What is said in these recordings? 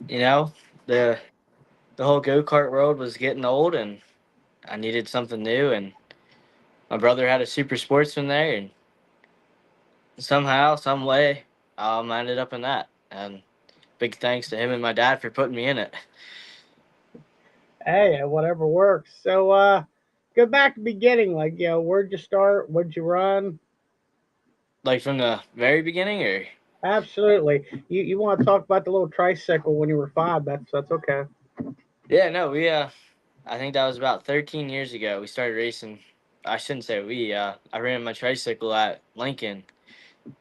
You know, the the whole go kart world was getting old, and I needed something new. And my brother had a Super Sportsman there, and somehow, some way, I ended up in that. And big thanks to him and my dad for putting me in it. Hey, whatever works. So, go back to the beginning. Like, where'd you start? Where'd you run? Like from the very beginning, or Absolutely. You want to talk about the little tricycle when you were 5? That's okay. yeah, no, I think that was about 13 years ago. We started racing. I shouldn't say we. I ran my tricycle at Lincoln.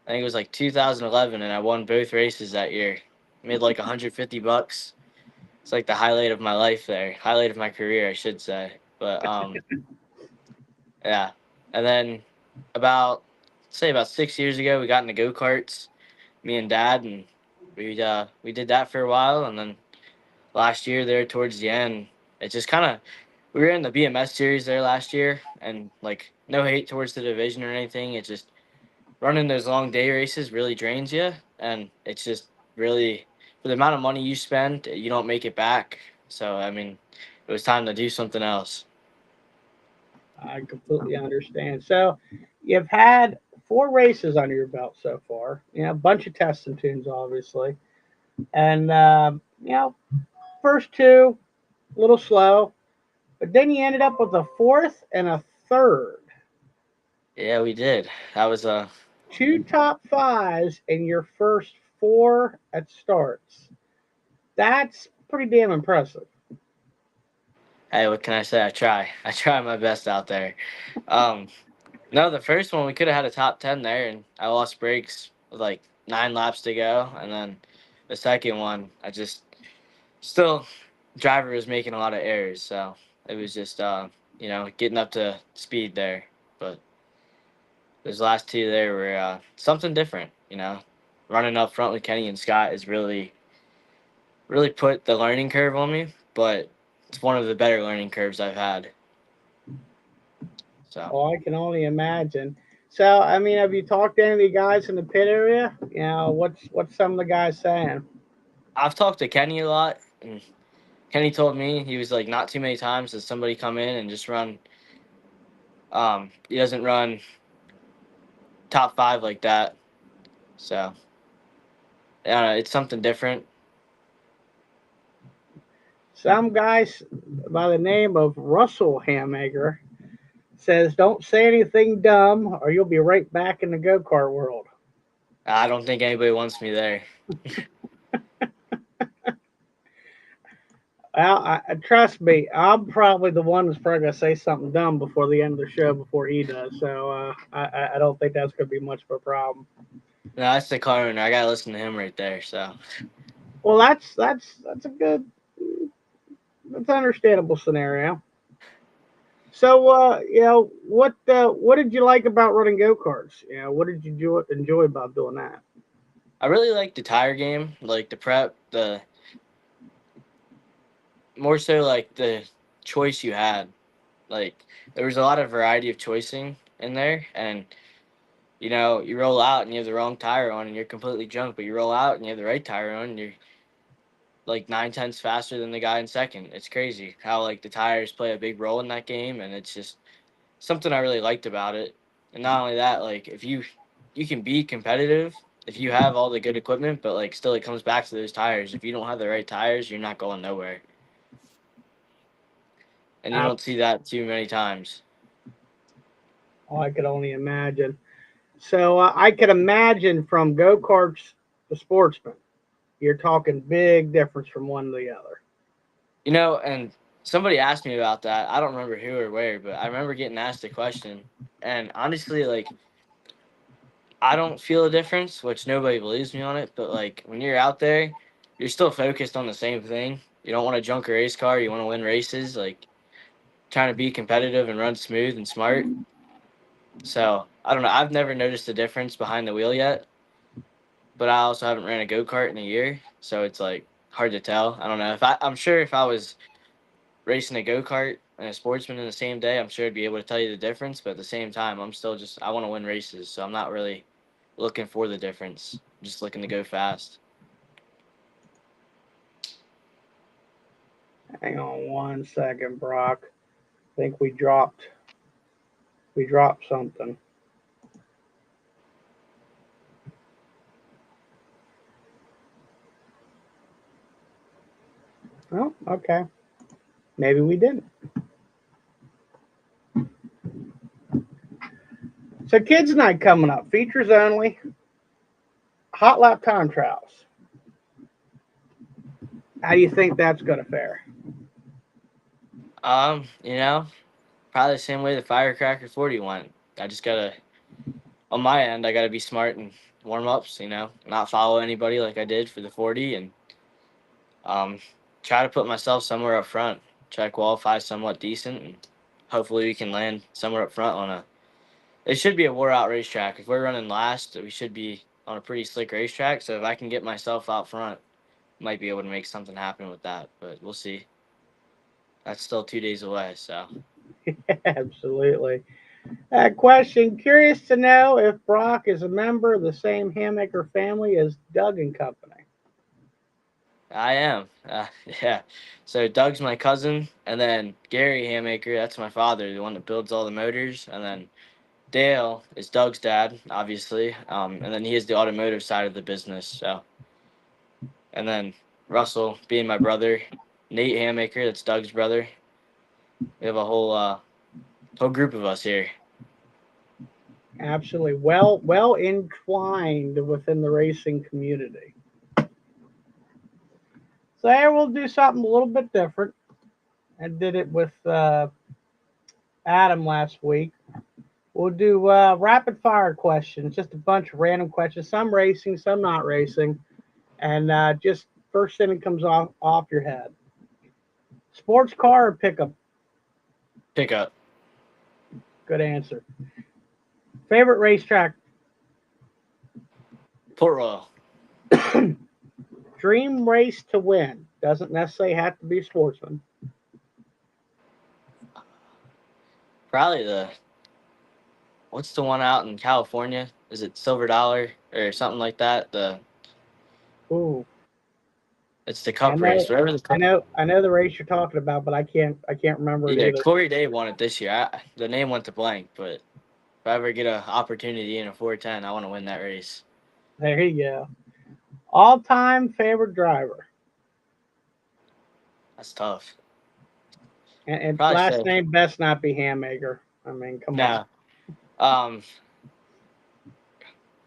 I think it was like 2011, and I won both races that year. Made like 150 bucks. It's like the highlight of my life there, highlight of my career, I should say. But yeah. And then about say about 6 years ago, we got into go karts. Me and Dad, and we did that for a while, and then last year there towards the end, it just kind of we were in the BMS series there last year, and like no hate towards the division or anything. It's just running those long day races really drains you, and it's just really for the amount of money you spend, you don't make it back. So I mean, it was time to do something else. I completely understand. So, you've had 4 races under your belt so far. A bunch of tests and tunes, obviously. And, first two, a little slow. But then you ended up with a fourth and a third. Yeah, we did. That was a 2 top 5s in your first 4 at starts. That's pretty damn impressive. hey, what can I say? I try. I try my best out there. Um, no, the first one we could have had a top 10 there, and I lost brakes with like 9 laps to go, and then the second one, I just still driver was making a lot of errors, so it was just getting up to speed there. But those last two there were something different. Running up front with Kenny and Scott is really put the learning curve on me, but it's one of the better learning curves I've had. So Oh, I can only imagine. So, I mean, have you talked to any of the guys in the pit area? What's some of the guys saying? I've talked to Kenny a lot, and Kenny told me he was like not too many times does somebody come in and just run. He doesn't run top five like that. So it's something different. Some guys by the name of Russell Hammaker says, "Don't say anything dumb, or you'll be right back in the go kart world." I don't think anybody wants me there. Well, trust me, I'm probably the one that's probably gonna say something dumb before the end of the show before he does. So I don't think that's gonna be much of a problem. No, that's the car owner. I gotta listen to him right there. So Well, that's a good, that's an understandable scenario. So, what did you like about running go karts? What did you enjoy about doing that? I really like the tire game, like the prep, the more so like the choice you had. Like there was a lot of variety of choicing in there, and you roll out and you have the wrong tire on and you're completely junk, but you roll out and you have the right tire on and you're like 9 tenths faster than the guy in second. It's crazy how like the tires play a big role in that game, and it's just something I really liked about it. And not only that, like if you can be competitive if you have all the good equipment, but like still it comes back to those tires. If you don't have the right tires, you're not going nowhere. And you I, don't see that too many times. oh, I could only imagine. So I could imagine from go karts to sportsman, you're talking big difference from one to the other. And somebody asked me about that. I don't remember who or where, but I remember getting asked a question. And honestly, like I don't feel a difference, which nobody believes me on it. But like when you're out there, you're still focused on the same thing. You don't want to junk a race car. You want to win races. Like trying to be competitive and run smooth and smart. So I don't know. I've never noticed a difference behind the wheel yet, but I also haven't ran a go kart in a year, so it's like hard to tell. I don't know if I'm sure if I was racing a go kart and a sportsman in the same day, I'm sure I'd be able to tell you the difference. But at the same time, I'm still just I want to win races, so I'm not really looking for the difference. I'm just looking to go fast. Hang on 1 second, Brock. I think we dropped something. Oh, okay. Maybe we didn't. So kids night coming up. Features only. Hot lap time trials. How do you think that's gonna fare? You know, probably the same way the Firecracker 40 went. I just gotta, on my end, I gotta be smart and warm ups. You know, not follow anybody like I did for the 40, and um, try to put myself somewhere up front. Try to qualify somewhat decent, and hopefully we can land somewhere up front on a. It should be a wore out racetrack. If we're running last, we should be on a pretty slick racetrack. So if I can get myself out front, might be able to make something happen with that. But we'll see. That's still 2 days away. So Absolutely. Question: curious to know if Brock is a member of the same Hammaker family as Doug and Company. I am. Yeah. So Doug's my cousin, and then Gary Hammaker, that's my father, the one that builds all the motors, and then Dale is Doug's dad, obviously, and then he is the automotive side of the business. So, and then Russell being my brother, Nate Hammaker, that's Doug's brother. We have a whole group of us here. Absolutely. Well entwined within the racing community. So here we'll do something a little bit different. I did it with Adam last week. We'll do rapid fire questions, just a bunch of random questions, some racing, some not racing, and just first thing that comes off your head. Sports car or pickup? Pickup. Good answer. Favorite racetrack? Port Royal. Dream race to win. Doesn't necessarily have to be Sportsman. Probably what's the one out in California? Is it Silver Dollar or something like that? Ooh, It's the I Cup know, race, whatever the I Cup. know, I know the race you're talking about, but I can't remember it Yeah, either. Corey Day won it this year. The name went to blank, but if I ever get an opportunity in a 410, I want to win that race. There you go. All-time favorite driver, That's tough. and Probably last say name best not be Hammaker. I mean, come on. no. Um,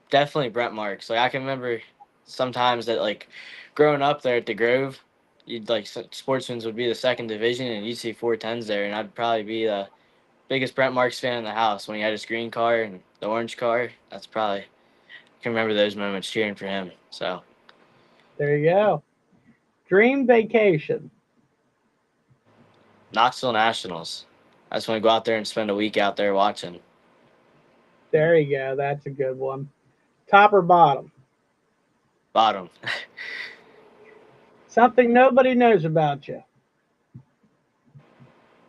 Definitely Brent Marks. Like I can remember sometimes that like growing up there at the Grove, you'd like Sportsman's would be the second division, and you'd see 410s there, and I'd probably be the biggest Brent Marks fan in the house when he had his green car and the orange car. That's probably I can remember those moments cheering for him. So There you go. Dream vacation. Knoxville Nationals. I just want to go out there and spend a week out there watching. There you go. That's a good one. Top or bottom? Bottom. Something nobody knows about you.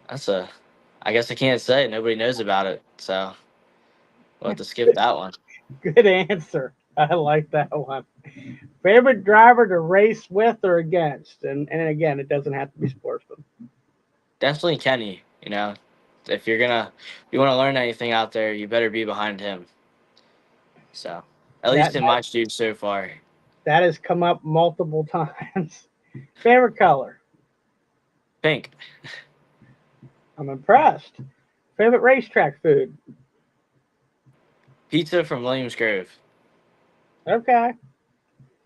That's a. I guess I can't say. Nobody knows about it, so we'll have to skip that one. Good answer. I like that one. Favorite driver to race with or against? And again, it doesn't have to be Sportsman. Definitely Kenny. You know, if you want to learn anything out there, you better be behind him. So, at That least in my shoes so far, that has come up multiple times. Favorite color? pink. I'm impressed. Favorite racetrack food? Pizza from Williams Grove. Okay.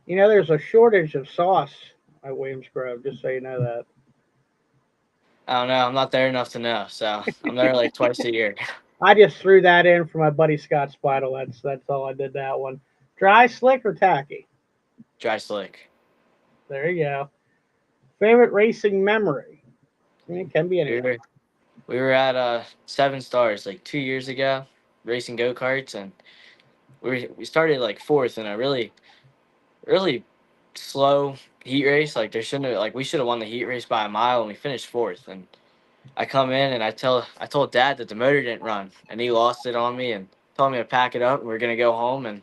You know, there's a shortage of sauce at Williams Grove, just so you know that. I don't know. I'm not there enough to know, so I'm there like twice a year. I just threw that in for my buddy Scott Spidle. That's all I did that one. Dry, slick, or tacky? Dry slick. There you go. Favorite racing memory? I mean, it can be We anything. were we were at Seven Stars like 2 years ago, racing go karts, and we started like fourth in a really slow heat race. Like there shouldn't have like we should have won the heat race by a mile, and we finished fourth. And I come in and I told Dad that the motor didn't run, and he lost it on me and told me to pack it up and we're gonna go home. And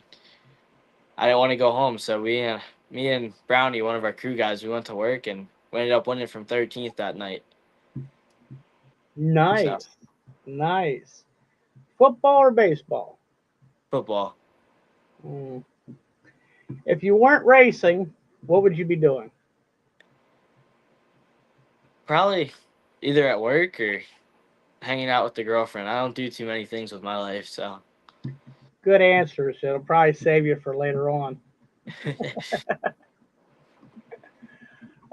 I didn't want to go home, so me and Brownie, one of our crew guys, we went to work and We ended up winning from 13th that night. So Nice. Nice. Football or baseball? football. Mm. If you weren't racing, what would you be doing? Probably either at work or hanging out with the girlfriend. I don't do too many things with my life, so. Good answers. It'll probably save you for later on.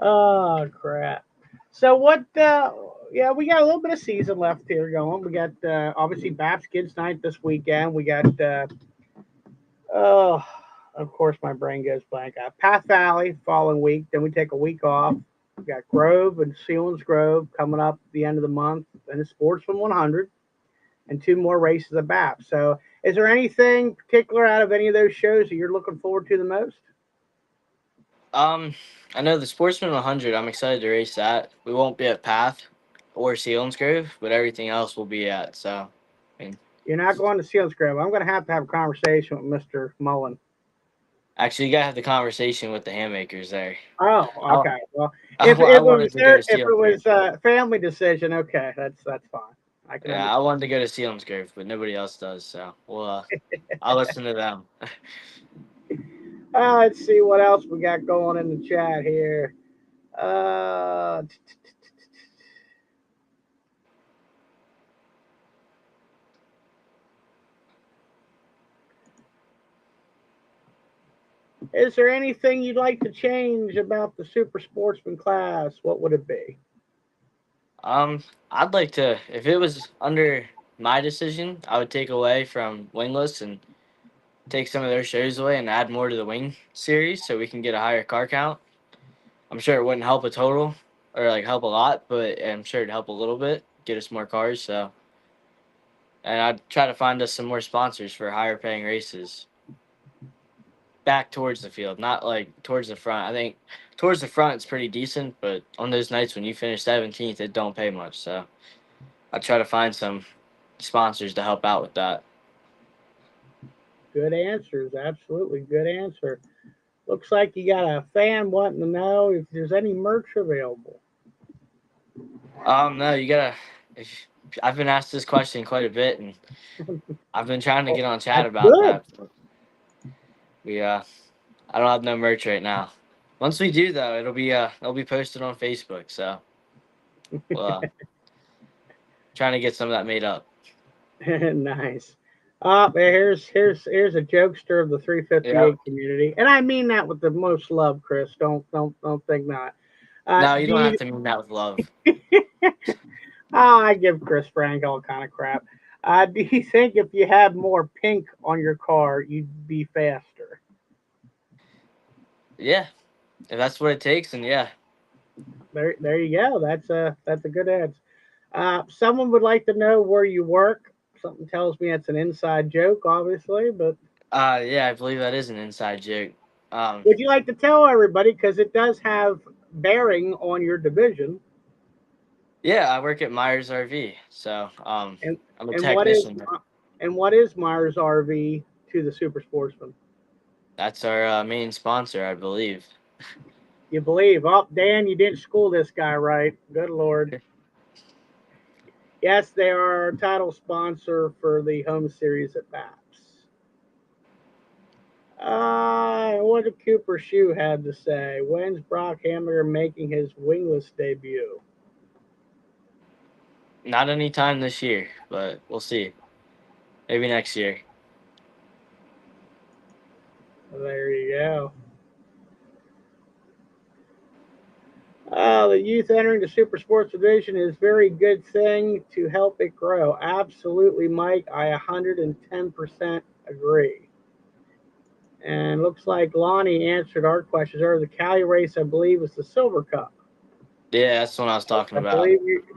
Oh crap! So what? Yeah, we got a little bit of season left here going. We got obviously Baps Kids Night this weekend. We got oh, of course my brain goes blank. Path Valley following week. Then we take a week off. We got Grove and Sealands Grove coming up at the end of the month, and the Sportsman 100, and two more races at Baps. So, is there anything particular out of any of those shows that you're looking forward to the most? um, I know the Sportsman 100. I'm excited to race that. We won't be at Path or Selinsgrove, but everything else we'll be at. So, I mean, You're not going to Sealands Grove. I'm going to have a conversation with Mr. Mullen. actually, you gotta have the conversation with the Hammakers there. Oh, I, okay. Well, if I it was wanted to go to if it Selinsgrove. was a family decision, okay, that's fine. I can Yeah, I understand. wanted to go to Selinsgrove, but nobody else does. So, well, I'll listen to them. Let's see what else we got going in the chat here. Uh, is there anything you'd like to change about the Super Sportsman class? What would it be? I'd like to, if it was under my decision, I would take away from wingless and take some of their shows away and add more to the wing series so we can get a higher car count. I'm sure it wouldn't help a total or like help a lot, but I'm sure it'd help a little bit, get us more cars. So, and I'd try to find us some more sponsors for higher paying races back towards the field, not like towards the front. I think towards the front it's pretty decent, but on those nights when you finish 17th, it don't pay much. So I try to find some sponsors to help out with that. Good answers. Absolutely good answer. Looks like you got a fan wanting to know if there's any merch available. No, you gotta. If, I've been asked this question quite a bit, and I've been trying to Well, get on chat that's about good. that. But we I don't have no merch right now. Once we do though, it'll be posted on Facebook. So, well, trying to get some of that made up. Nice. Here's a jokester of the Yeah. 358 community, and I mean that with the most love, Chris. Don't think not. No, you Do don't have you? to mean that with love. Oh, I give Chris Frank all kind of crap. Do you think if you had more pink on your car, you'd be faster? Yeah, if that's what it takes, and yeah. There you go. That's a good answer. Someone would like to know where you work. Something tells me it's an inside joke, obviously, but Yeah, I believe that is an inside joke. Um, would you like to tell everybody because it does have bearing on your division? yeah, I work at Myers RV, so And I'm a and what is technician there. what is Myers RV to the Super Sportsman? That's our main sponsor, I believe. You believe? Oh, Dan, you didn't school this guy right. Good Lord. Yes, they are our title sponsor for the home series at BAPS. What did Cooper Shoe have to say? When's Brock Hammaker making his wingless debut? Not any time this year, but we'll see. Maybe next year. There you go. The youth entering the Super Sports Division is a very good thing to help it grow. Absolutely, Mike. I 110% agree. And looks like Lonnie answered our questions earlier. The Cali race, I believe, was the Silver Cup. Yeah, that's what I was talking I about.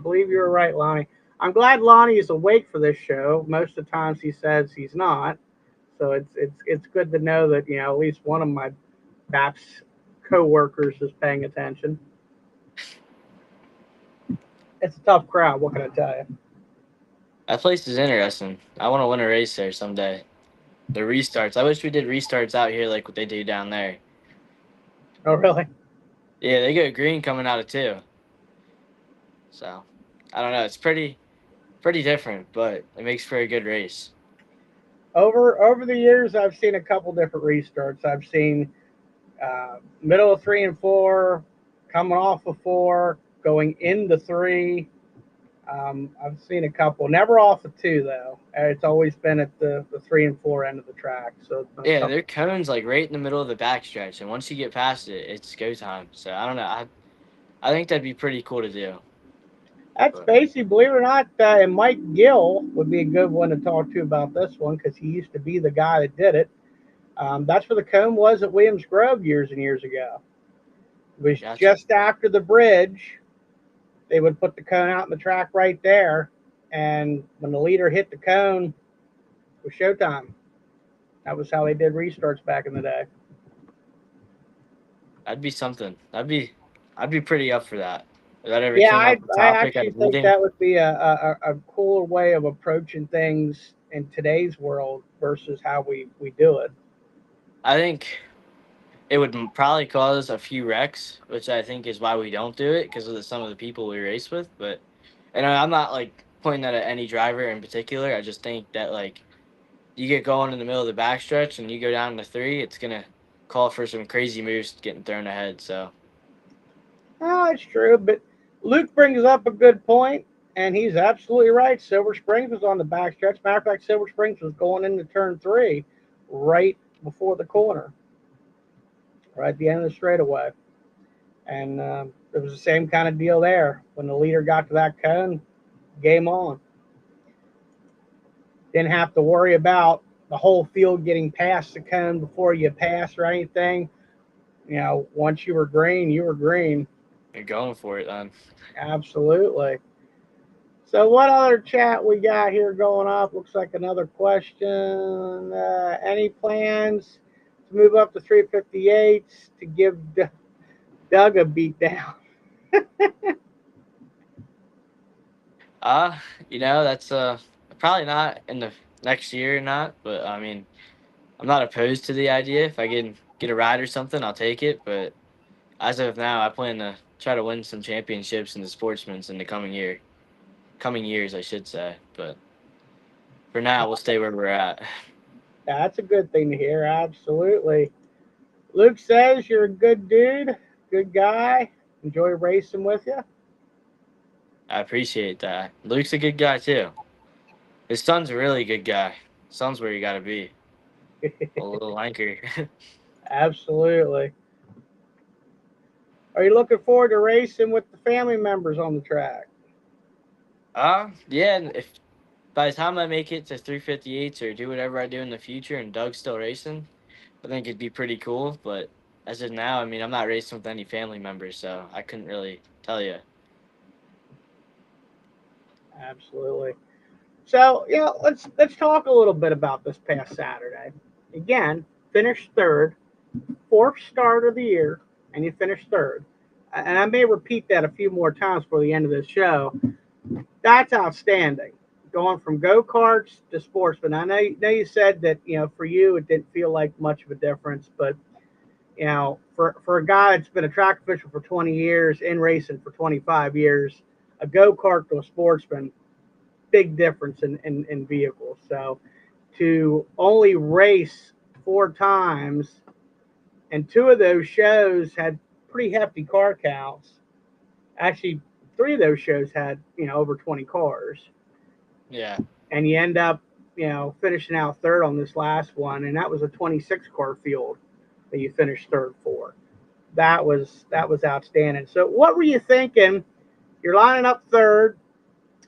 believe you're right, Lonnie. I'm glad Lonnie is awake for this show. Most of the times he says he's not. So it's good to know that at least one of my BAPS co-workers is paying attention. It's a tough crowd. What can I tell you? That place is interesting. I want to win a race there someday. The restarts. I wish we did restarts out here like what they do down there. Oh, really? Yeah, they go green coming out of 2. So, I don't know. It's pretty different, but it makes for a good race. Over the years, I've seen a couple different restarts. I've seen middle of 3 and 4, coming off of 4, going into 3. I've seen a couple, never off of 2 though. It's always been at the 3 and 4 end of the track. So it's been a Yeah, couple. their cone's like right in the middle of the backstretch, and once you get past it, it's go time. So I don't know. I think that'd be pretty cool to do. That's But basically, believe it or not, and Mike Gill would be a good one to talk to about this one because he used to be the guy that did it. That's where the cone was at Williams Grove years and years ago. It was gotcha. just after the bridge. They would put the cone out in the track right there, and when the leader hit the cone, it was showtime. That was how they did restarts back in the day. That'd be something. I'd be pretty up for that. If that ever Yeah, came I, up a I topic at actually a think meeting, that would be a cooler way of approaching things in today's world versus how we do it. I think it would probably cause a few wrecks, which I think is why we don't do it because of some of the people we race with. But and I'm not like pointing that at any driver in particular. I just think that like you get going in the middle of the backstretch and you go down to 3, it's gonna call for some crazy moves getting thrown ahead. So Oh, it's true, but Luke brings up a good point, and he's absolutely right. Silver Springs was on the backstretch. Matter of fact, Silver Springs was going into turn 3 right before the corner, right at the end of the straightaway. And it was the same kind of deal there. When the leader got to that cone, game on. Didn't have to worry about the whole field getting past the cone before you pass or anything. Once you were green, you were green. you're going for it then. Absolutely. So, what other chat we got here going up? Looks like another question. Any plans to move up to 358s to give Doug a beat down? Uh, that's probably not in the next year or not, but I mean, I'm not opposed to the idea. If I can get a ride or something, I'll take it. But as of now, I plan to try to win some championships in the sportsman's in the coming years, I should say. But for now, we'll stay where we're at. That's a good thing to hear. Absolutely. Luke says you're a good dude, good guy. Enjoy racing with you. I appreciate that. Luke's a good guy too. His son's a really good guy. Son's where you got to be. A little anchor. Absolutely. Are you looking forward to racing with the family members on the track? Yeah. And if by the time I make it to 358s or do whatever I do in the future, and Doug's still racing, I think it'd be pretty cool. But as of now, I mean, I'm not racing with any family members, so I couldn't really tell you. Absolutely. So, let's talk a little bit about this past Saturday. Again, finished third, fourth start of the year, and you finished third. And I may repeat that a few more times for the end of this show. That's outstanding. Going from go karts to sportsman. I know you said that for you it didn't feel like much of a difference, but for a guy that's been a track official for 20 years, in racing for 25 years, a go kart to a sportsman, big difference in vehicles. So to only race 4 times, and 2 of those shows had pretty hefty car counts. Actually, 3 of those shows had over 20 cars, Yeah. and you end up finishing out third on this last one, and that was a 26 car field that you finished third for. That was outstanding. So what were you thinking? You're lining up third.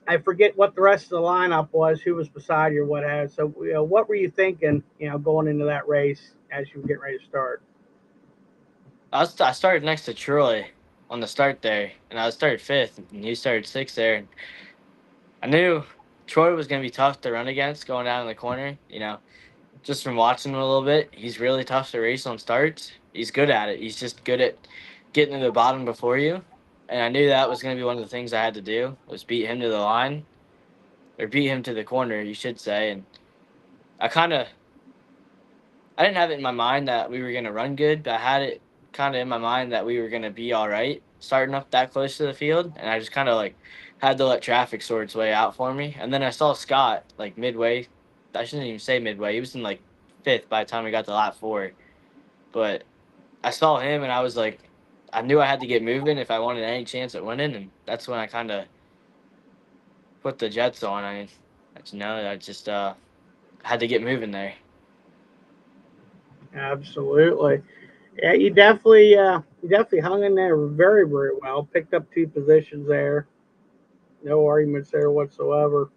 I forget what the rest of the lineup was, who was beside you, or what has. So what were you thinking? Going into that race as you were getting ready to start. I started next to Troy on the start there, and I started fifth, and he started sixth there. And I knew Troy was going to be tough to run against going down in the corner. Just from watching him a little bit, he's really tough to race on starts. He's good at it. He's just good at getting to the bottom before you. And I knew that was going to be one of the things I had to do was beat him to the line or beat him to the corner, you should say. And I kind of I didn't have it in my mind that we were going to run good, but I had it kind of in my mind that we were gonna be all right starting up that close to the field, and I just kind of like had to let traffic sort its way out for me. And then I saw Scott like midway. I shouldn't even say midway. He was in like fifth by the time we got to lap 4. But I saw him and I was like, I knew I had to get moving if I wanted any chance at winning, and that's when I kind of put the Jets on. I just had to get moving there. Absolutely. Yeah, you definitely hung in there very, very well. Picked up 2 positions there. No arguments there whatsoever.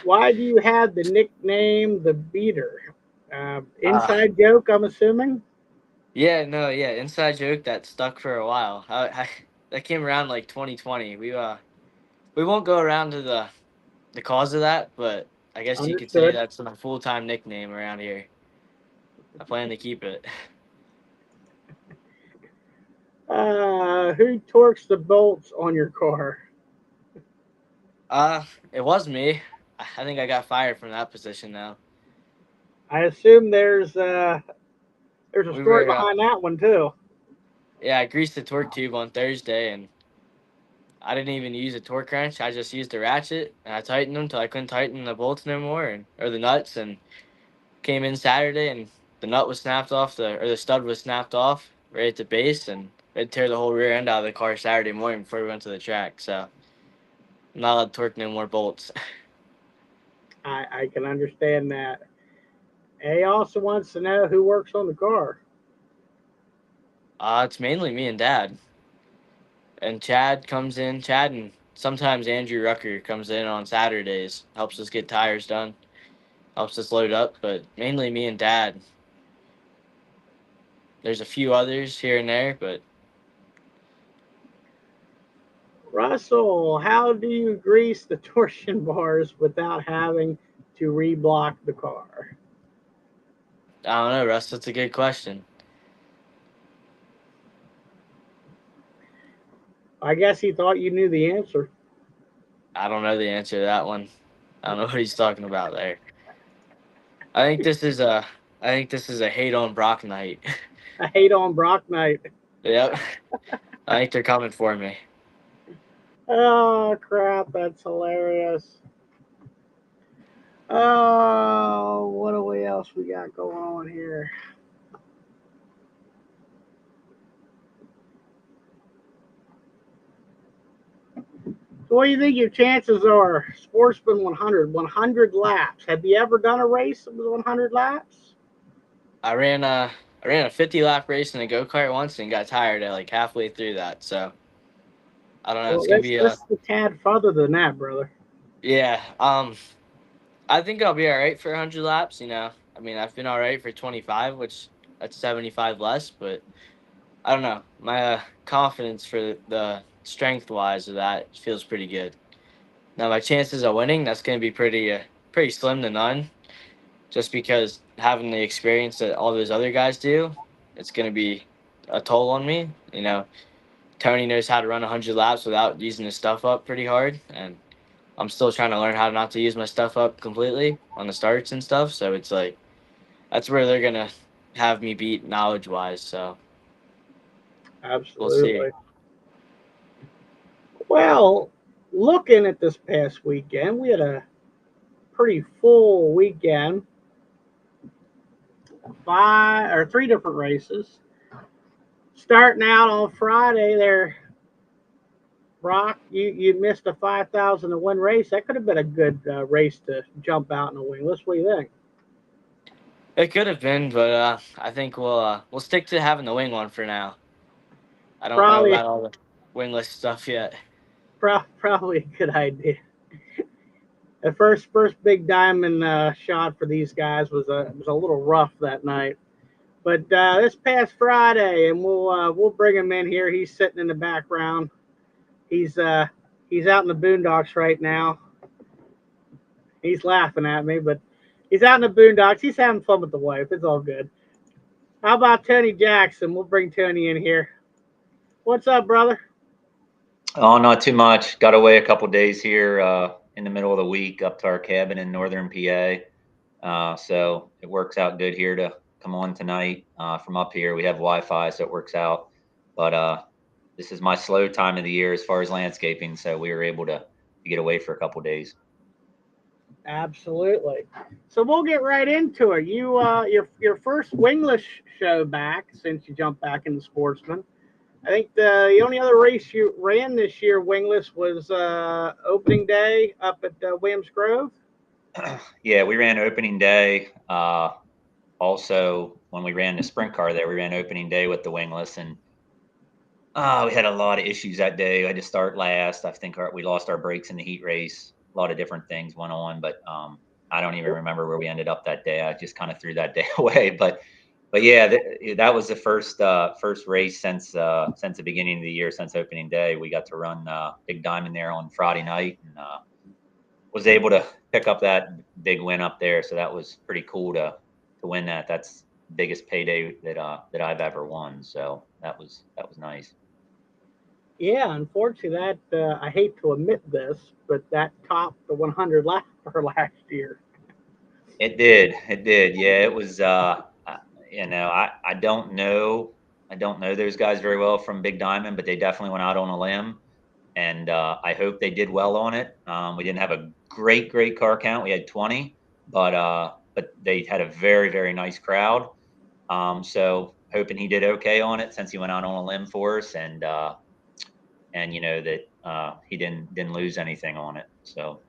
Why do you have the nickname the Beater? Uh, Inside joke, I'm assuming. yeah, no, yeah, inside joke that stuck for a while. That came around like 2020. We won't go around to the cause of that, but I guess you could say Understood. that's my full time nickname around here. I plan to keep it. Who torques the bolts on your car? It was me. I think I got fired from that position now. I assume there's a We story were behind that one too. Yeah, I greased the torque tube on Thursday, and I didn't even use a torque wrench. I just used a ratchet, and I tightened them till I couldn't tighten the bolts no more, and or the nuts. And came in Saturday, and the nut was snapped off, the stud was snapped off right at the base, and it tear the whole rear end out of the car Saturday morning before we went to the track. So I'm not allowed to torque no more bolts. I can understand that. He also wants to know who works on the car. It's mainly me and Dad, and Chad comes in. Chad and sometimes Andrew Rucker comes in on Saturdays, helps us get tires done, helps us load up, but mainly me and Dad. There's a few others here and there, but Russell, how do you grease the torsion bars without having to reblock the car? I don't know, Russ. That's a good question. I guess he thought you knew the answer. I don't know the answer to that one. I don't know what he's talking about there. I think this is a I think this is a hate on Brock night. I hate on Brock night. Yep. I think they're coming for me. Oh crap, that's hilarious. Oh, what do we else we got going on here? So what do you think your chances are? Sportsman 100 laps. Have you ever done a race that was 100 laps? I ran a 50 lap race in a go kart once and got tired at like halfway through that. So I don't know. Well, It's gonna be this a is a tad further than that, brother. yeah. I think I'll be all right for 100 laps. You know, I mean, I've been all right for 25, which that's 75 less. But I don't know. My confidence for the strength wise of that feels pretty good. Now my chances of winning, that's going to be pretty slim to none, just because having the experience that all those other guys do, it's going to be a toll on me. You know, Tony knows how to run 100 laps without using his stuff up pretty hard, and I'm still trying to learn how not to use my stuff up completely on the starts and stuff. So it's like that's where they're gonna have me beat knowledge wise. So we'll see. Absolutely. Well, looking at this past weekend, we had a pretty full weekend. 3 different races. Starting out on Friday, there, Brock, you missed a 5,000 to win race. That could have been a good race to jump out in the wingless. What do you think? It could have been, but I think we'll stick to having the wing one for now. I don't know Probably, about all the wingless stuff yet. probably a good idea. The first big diamond shot for these guys was a little rough that night. But this past Friday, and we'll bring him in here. He's sitting in the background. He's uh, he's out in the boondocks right now. He's laughing at me, but he's out in the boondocks. He's having fun with the wife. It's all good. How about Tony Jackson? We'll bring Tony in here. What's up, brother? Oh, not too much. Got away a couple days here in the middle of the week up to our cabin in northern PA. So it works out good here to come on tonight from up here. We have Wi-Fi, so it works out. But this is my slow time of the year as far as landscaping, so we were able to get away for a couple days. Absolutely. So we'll get right into it. You, your first wingless show back since you jumped back into Sportsman. I think the only other race you ran this year wingless was opening day up at Williams Grove. Yeah, we ran opening day. Also, when we ran the sprint car there, we ran opening day with the wingless, and we had a lot of issues that day. I had to start last. I think we lost our brakes in the heat race. A lot of different things went on, but I don't even remember where we ended up that day. I just kind of threw that day away. But yeah, that was the first race since the beginning of the year, since opening day. We got to run Big Diamond there on Friday night, and was able to pick up that big win up there. So that was pretty cool to win that. That's the biggest payday that I've ever won. So that was nice. Yeah, unfortunately, that I hate to admit this, but that topped the 100 lap for last year. It did. It did. Yeah, it was. I don't know. I don't know those guys very well from Big Diamond, but they definitely went out on a limb, and I hope they did well on it. We didn't have a great car count. We had 20, but they had a very nice crowd. So hoping he did okay on it since he went out on a limb for us, and that he didn't lose anything on it. So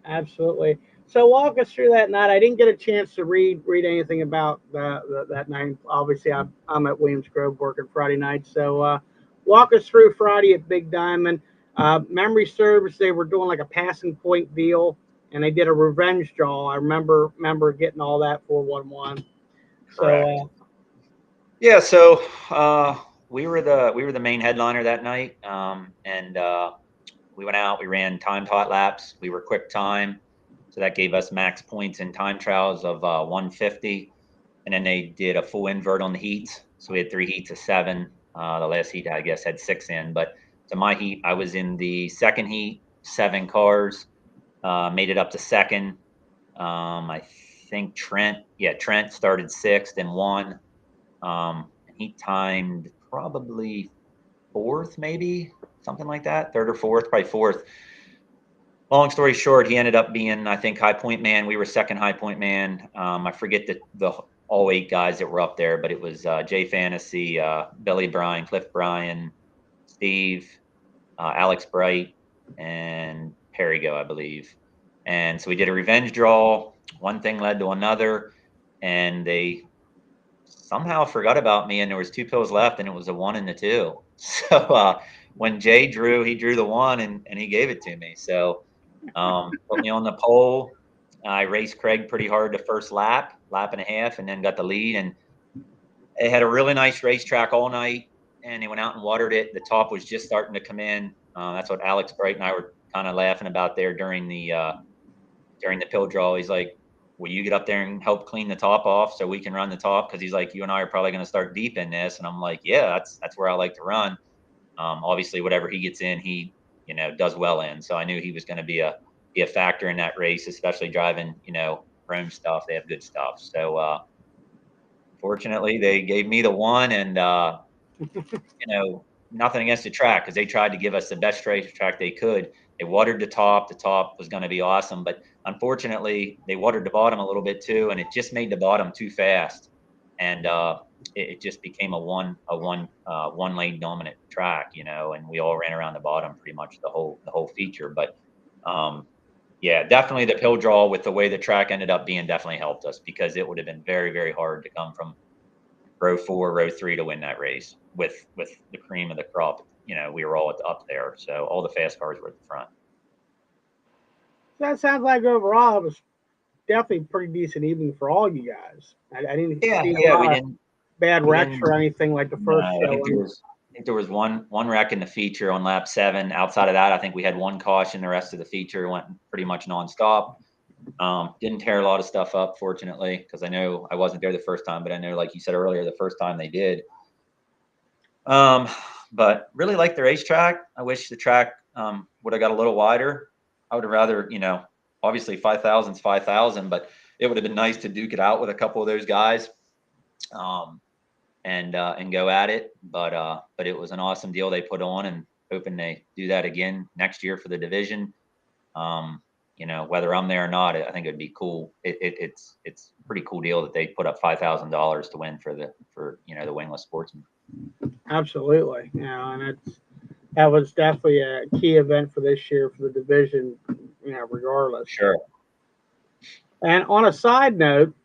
Absolutely. So walk us through that night. I didn't get a chance to read anything about that night. Obviously, I'm at Williams Grove working Friday night. So walk us through Friday at Big Diamond. Memory serves, they were doing like a passing point deal, and they did a revenge draw. I remember getting all that 411. correct. So Yeah. So we were the main headliner that night, and we went out. We ran time hot laps. We were quick time, so that gave us max points in time trials of 150. And then they did a full invert on the heats. So we had 3 heats of 7. The last heat, I guess, had 6 in. But to my heat, I was in the second heat, 7 cars, made it up to second. I think Trent started 6th and won. He timed probably 4th, maybe something like that, 3rd or 4th, probably 4th. Long story short, he ended up being, I think, high point man. We were second high point man. I forget the all 8 guys that were up there, but it was Jay Fantasy, Billy Bryan, Cliff Bryan, Steve, Alex Bright, and Perigo, I believe. And so we did a revenge draw. One thing led to another, and they somehow forgot about me, and there was 2 pills left, and it was a 1 and a 2. So when Jay drew, he drew the 1, and he gave it to me. So put me on the pole. I raced Craig pretty hard the first lap and a half, and then got the lead. And they had a really nice racetrack all night, and they went out and watered it. The top was just starting to come in. That's what Alex Bright and I were kind of laughing about there during the pill draw. He's like, "Will you get up there and help clean the top off so we can run the top?" Because he's like, "You and I are probably going to start deep in this." And I'm like, "Yeah, that's where I like to run." Obviously, whatever he gets in, he does well in. So I knew he was going to be a factor in that race, especially driving Rome stuff. They have good stuff. So fortunately, they gave me the 1, and nothing against the track, because they tried to give us the best racetrack they could. They watered the top. The top was going to be awesome, but unfortunately, they watered the bottom a little bit too, and it just made the bottom too fast, and it just became a one lane dominant track, and we all ran around the bottom pretty much the whole feature. But yeah, definitely the pill draw with the way the track ended up being definitely helped us, because it would have been very hard to come from row 4, row 3 to win that race with the cream of the crop. We were all up there, so all the fast cars were at the front. that sounds like overall it was definitely a pretty decent evening for all you guys. I didn't see a lot We of didn't bad we wrecks didn't. or anything like the first No, show. I think there was one wreck in the feature on lap 7. Outside of that, I think we had 1 caution. The rest of the feature went pretty much nonstop. Didn't tear a lot of stuff up, fortunately, because I know I wasn't there the first time, but I know, like you said earlier, the first time they did. But really like the racetrack. I wish the track would have got a little wider. I would have rather, obviously 5,000 is 5,000, but it would have been nice to duke it out with a couple of those guys, and go at it. But it was an awesome deal they put on, and hoping they do that again next year for the division. Whether I'm there or not, I think it'd be cool. It's a pretty cool deal that they put up $5,000 to win for the wingless sportsman. Absolutely. And that was definitely a key event for this year for the division, regardless. Sure. And on a side note,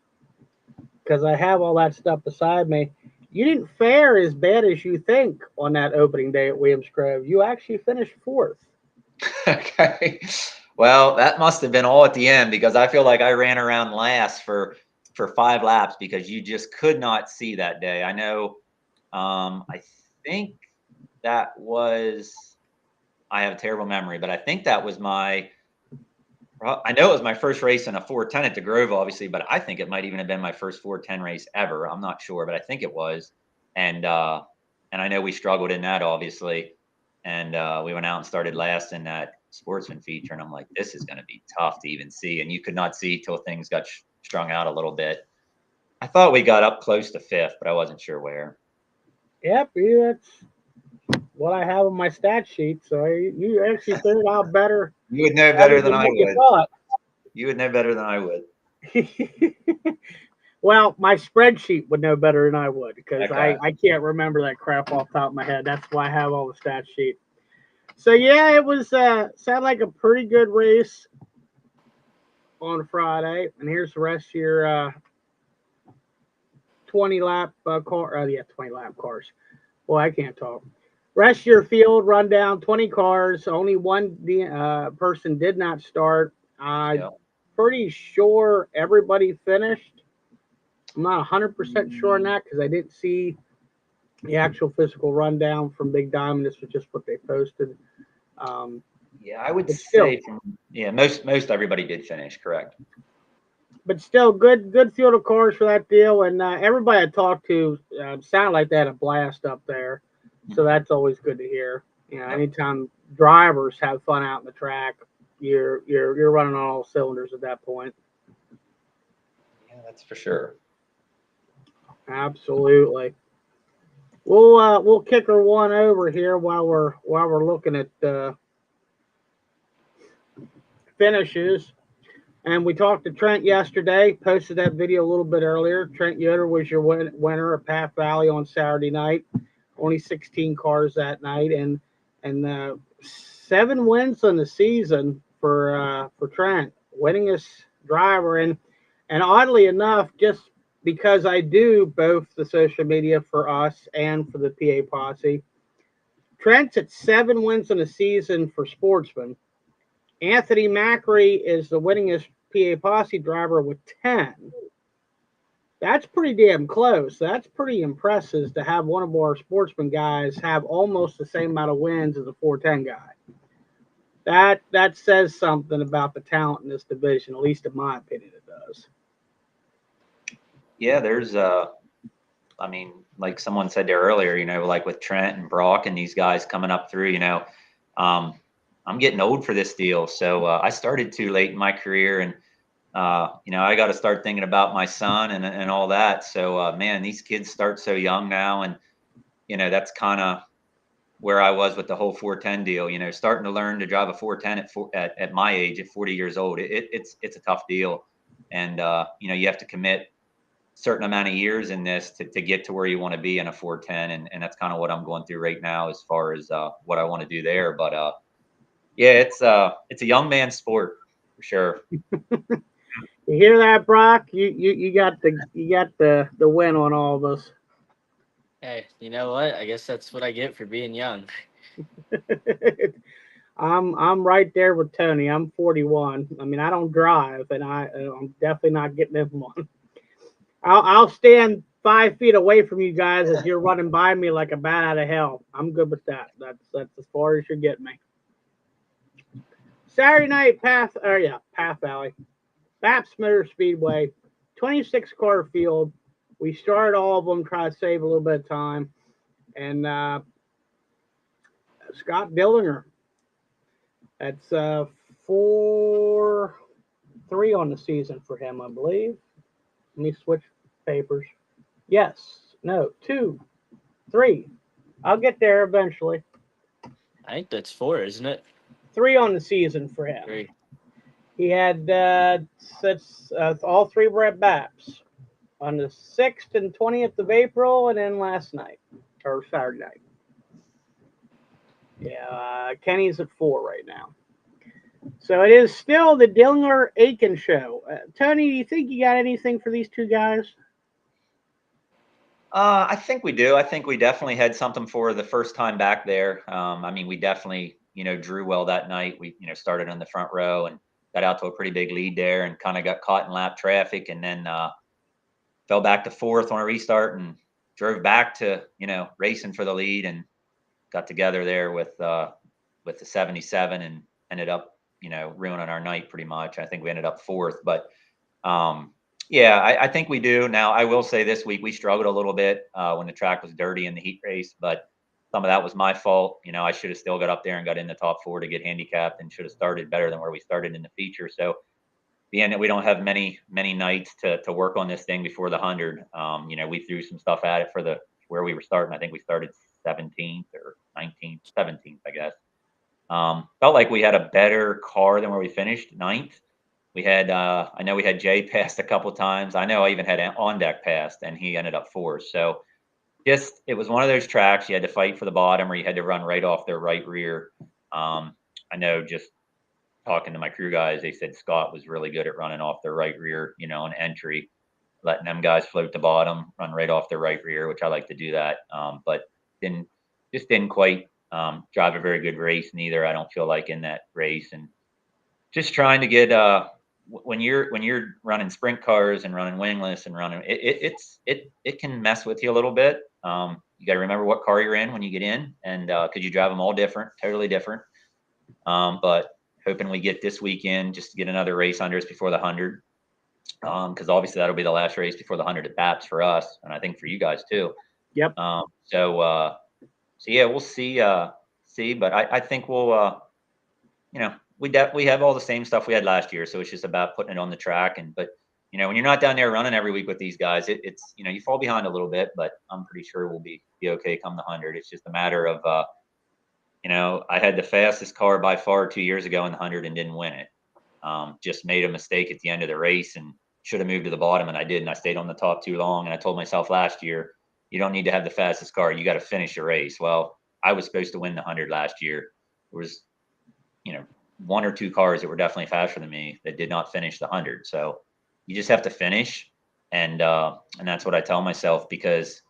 because I have all that stuff beside me, you didn't fare as bad as you think on that opening day at Williams Grove. You actually finished 4th. Okay. Well, that must have been all at the end, because I feel like I ran around last for 5 laps because you just could not see that day. I know. I think that was. I have a terrible memory, but I think that was I know it was my first race in a 410 at the Grove, obviously, but I think it might even have been my first 410 race ever. I'm not sure, but I think it was. And I know we struggled in that, obviously. And we went out and started last in that sportsman feature. And I'm like, this is going to be tough to even see. And you could not see till things got strung out a little bit. I thought we got up close to 5th, but I wasn't sure where. Yep, that's what I have on my stat sheet. So you actually figured out better. You would know better than I what you would. thought. You would know better than I would. Well, my spreadsheet would know better than I would, because Okay. I can't remember that crap off the top of my head. That's why I have all the stat sheet. So yeah, it was sounded like a pretty good race on Friday. And here's the rest of your 20 lap car. 20 lap cars. Boy, I can't talk. Rest of your field rundown: 20 cars. Only one person did not start. Yeah. Pretty sure everybody finished. I'm not 100% sure on that, because I didn't see the actual physical rundown from Big Diamond. This was just what they posted. Yeah, I would still, say most everybody did finish, correct. But still, good field of cars for that deal. And everybody I talked to sounded like they had a blast up there. So that's always good to hear. Anytime drivers have fun out in the track, you're running on all cylinders at that point. Yeah, that's for sure. Absolutely. We'll kick her one over here while we're looking at finishes. And we talked to Trent yesterday. Posted that video a little bit earlier. Trent Yoder was your winner at Path Valley on Saturday night. Only 16 cars that night, and 7 wins in the season for Trent, winningest driver. And oddly enough, just because I do both the social media for us and for the PA Posse, Trent's at 7 wins in a season for Sportsman. Anthony Macri is the winningest PA Posse driver with 10. That's pretty damn close. That's pretty impressive to have one of our Sportsman guys have almost the same amount of wins as a 410 guy. That says something about the talent in this division, at least in my opinion, it does. Yeah, there's like someone said there earlier, like with Trent and Brock and these guys coming up through, I'm getting old for this deal. So I started too late in my career, and I got to start thinking about my son and all that. So man, these kids start so young now, and that's kind of where I was with the whole 410 deal. Starting to learn to drive a 410 at my age, at 40 years old, it's a tough deal, and you have to commit certain amount of years in this to get to where you want to be in a 410, and that's kind of what I'm going through right now as far as what I want to do there. But yeah, it's a young man's sport for sure. You hear that, Brock? You got the win on all of us. Hey, you know what? I guess that's what I get for being young. I'm right there with Tony. I'm 41. I mean, I don't drive, and I'm definitely not getting in one. I'll stand 5 feet away from you guys as you're running by me like a bat out of hell. I'm good with that. That's as far as you're getting me. Saturday night, Path Valley, Baps Motor Speedway, 26 car field. We started all of them, try to save a little bit of time, and Scott Dillinger. That's 4 3 on the season for him, I believe. Let me switch papers. Yes, no, 2, 3. I'll get there eventually. I think that's 4, isn't it? 3 on the season for him. 3. He had all 3 were at BAPS on the 6th and 20th of April, and then last night or Saturday night. Yeah, Kenny's at 4 right now. So it is still the Diller Aiken show. Tony, do you think you got anything for these 2 guys? I think we do. I think we definitely had something for the first time back there. I mean, we definitely, drew well that night. We, started in the front row and got out to a pretty big lead there and kind of got caught in lap traffic, and then fell back to 4th on a restart and drove back to, racing for the lead, and got together there with the 77 and ended up, ruining our night pretty much. I think we ended up 4th, but yeah, I think we do. Now, I will say this week we struggled a little bit when the track was dirty in the heat race, but some of that was my fault. I should have still got up there and got in the top 4 to get handicapped, and should have started better than where we started in the feature. So being that we don't have many nights to work on this thing before the 100, we threw some stuff at it for where we were starting. I think we started 17th or 19th, 17th, I guess. Felt like we had a better car than where we finished 9th. We had, I know we had Jay passed a couple times. I know I even had on deck passed, and he ended up 4th. So it was one of those tracks you had to fight for the bottom, or you had to run right off their right rear. I know, just talking to my crew guys, they said Scott was really good at running off their right rear, on entry, letting them guys float the bottom, run right off their right rear, which I like to do that. But didn't quite drive a very good race neither. I don't feel like in that race, and just trying to get when you're running sprint cars and running wingless and running it can mess with you a little bit. You got to remember what car you're in when you get in, and because you drive them all different, totally different. But hoping we get this weekend just to get another race under us before the 100, because obviously that'll be the last race before the 100 at BAPS for us, and I think for you guys too. Yep. So yeah, we'll see. But I think we'll we have all the same stuff we had last year, so it's just about putting it on the track. But when you're not down there running every week with these guys, it's you fall behind a little bit, but I'm pretty sure we'll be okay come the 100. It's just a matter of I had the fastest car by far 2 years ago in the 100 and didn't win it. Just made a mistake at the end of the race and should have moved to the bottom, and I did, and I stayed on the top too long. And I told myself last year, you don't need to have the fastest car, you got to finish the race. Well, I was supposed to win the 100 last year. There was 1 or 2 cars that were definitely faster than me that did not finish the 100. So you just have to finish, and that's what I tell myself, because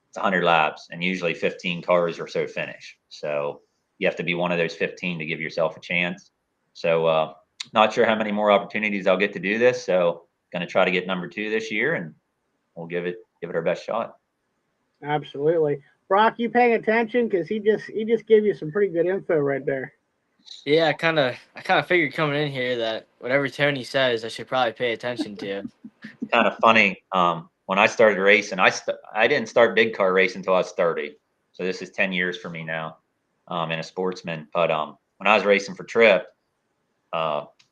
it's 100 laps, and usually 15 cars or so finish. So you have to be one of those 15 to give yourself a chance. So not sure how many more opportunities I'll get to do this. So going to try to get number 2 this year, and we'll give it our best shot. Absolutely. Brock, you paying attention? Because he just gave you some pretty good info right there. Yeah, I kind of figured coming in here that whatever Tony says, I should probably pay attention to. It's kind of funny. When I started racing, I didn't start big car racing until I was 30. So this is 10 years for me now, in a Sportsman. But when I was racing for Trip,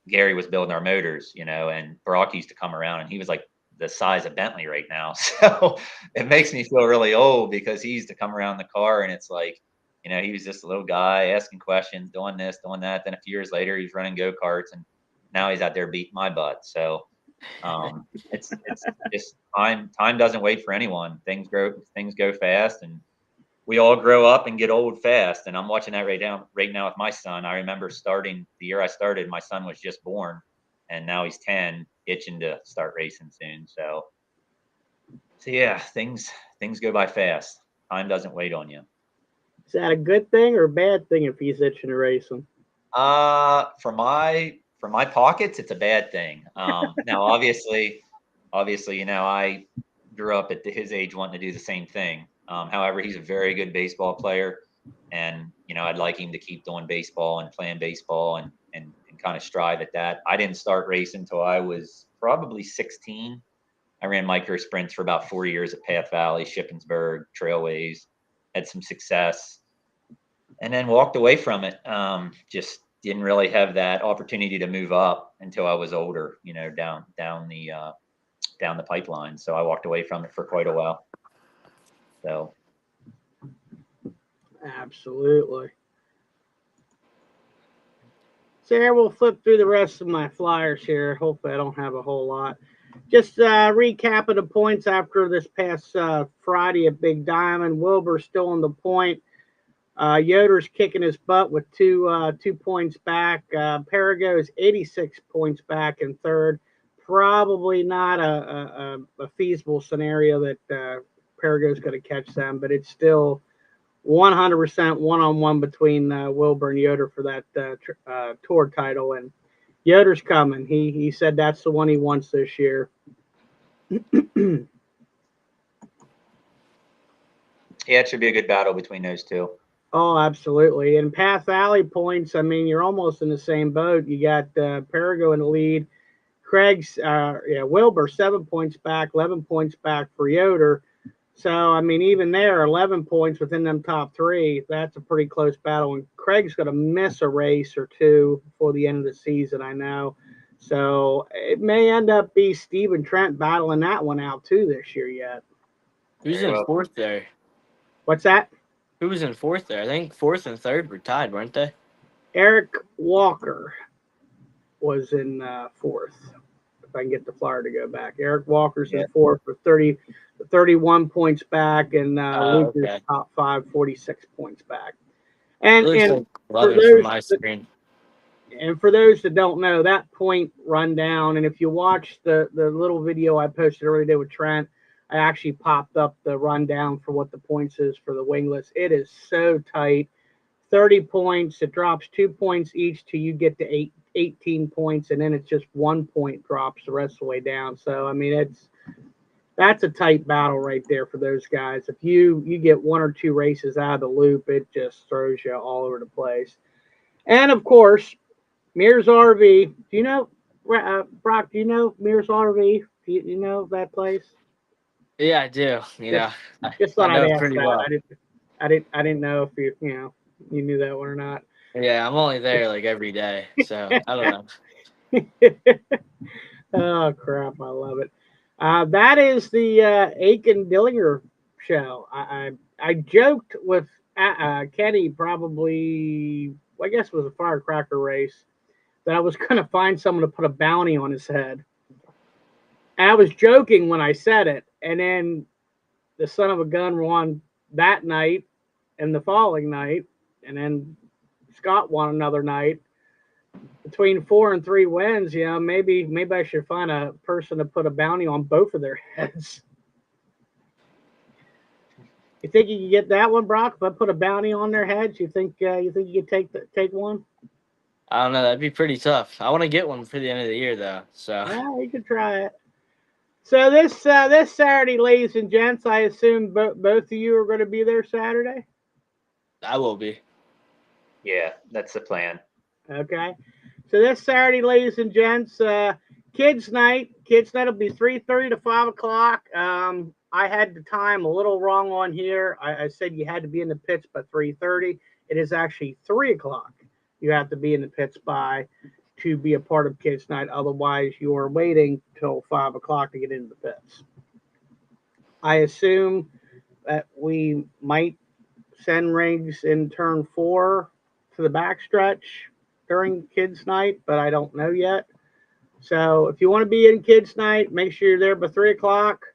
Gary was building our motors, and Brock used to come around, and he was like the size of Bentley right now. So it makes me feel really old, because he used to come around the car, and it's like, he was just a little guy asking questions, doing this, doing that. Then a few years later, he's running go-karts, and now he's out there beating my butt. So it's just time doesn't wait for anyone. Things go fast, and we all grow up and get old fast. And I'm watching that right now with my son. I remember starting the year I started, my son was just born, and now he's 10, itching to start racing soon. So yeah, things go by fast. Time doesn't wait on you. Is that a good thing or a bad thing if he's itching to race them? For my pockets, it's a bad thing. Now, obviously, I grew up at his age wanting to do the same thing. However, he's a very good baseball player, and I'd like him to keep doing baseball and playing baseball and kind of strive at that. I didn't start racing until I was probably 16. I ran micro sprints for about 4 years at Path Valley, Shippensburg, Trailways, had some success, and then walked away from it. Just didn't really have that opportunity to move up until I was older, down the pipeline. So I walked away from it for quite a while. So Absolutely. So here we'll flip through the rest of my flyers here. Hopefully I don't have a whole lot. Just recapping the points after this past Friday at Big Diamond. Wilbur's still on the point. Yoder's kicking his butt with 2 points back. Perigo is 86 points back in third. Probably not a feasible scenario that Perigo's going to catch them, but it's still 100% one-on-one between Wilbur and Yoder for that tour title. And Yoder's coming. He said that's the one he wants this year. yeah, it should be a good battle between those two. Oh, absolutely. And Path Valley points, I mean, you're almost in the same boat. You got Perigo in the lead. Craig's, Wilbur, 7 points back, 11 points back for Yoder. So, I mean, even there, 11 points within them top three, that's a pretty close battle. And Craig's going to miss a race or two before the end of the season, I know. So it may end up be Steve and Trent battling that one out too this year yet. Who's in fourth there? What's that? Who was in fourth there? I think fourth and third were tied, weren't they? Eric Walker was in fourth. If I can get the flyer to go back. Eric Walker's in fourth for 31 points back, and Luker's top 5, 46 points back. And, like 11 from my screen. And for those that don't know, that point rundown, and if you watch the little video I posted earlier today with Trent, I actually popped up the rundown for what the points is for the wingless. It is so tight. 30 points. It drops 2 points each till you get to 18 points, and then it's just 1 point drops the rest of the way down. So, I mean, that's a tight battle right there for those guys. If you get 1 or 2 races out of the loop, it just throws you all over the place. And, of course, Mears RV. Do you know, Brock, do you know Mears RV? Do you know that place? Yeah, I do. Just thought I know I'd ask pretty that. well. I didn't know if you knew that one or not. Yeah, I'm only there like every day, so I don't know. Oh crap! I love it. That is the Aiken Dillinger show. I joked with Kenny probably, I guess it was a firecracker race, that I was going to find someone to put a bounty on his head. And I was joking when I said it, and then the son of a gun won that night and the following night, and then Scott won another night. Between 4 and 3 wins, maybe I should find a person to put a bounty on both of their heads. You think you can get that one, Brock? If I put a bounty on their heads, you think you could take one? I don't know. That'd be pretty tough. I want to get one for the end of the year, though. So you could try it. So this Saturday, ladies and gents, I assume both of you are going to be there Saturday. I will be. Yeah, that's the plan. Okay. So this Saturday, ladies and gents, kids night. Kids night will be 3:30 to 5 o'clock. I had the time a little wrong on here. I said you had to be in the pits by 3:30. It is actually 3 o'clock. You have to be in the pits by to be a part of kids night. Otherwise, you are waiting till 5 o'clock to get into the pits. I assume that we might send rigs in turn 4 to the backstretch during kids night, but I don't know yet. So if you want to be in kids night, make sure you're there by 3 o'clock,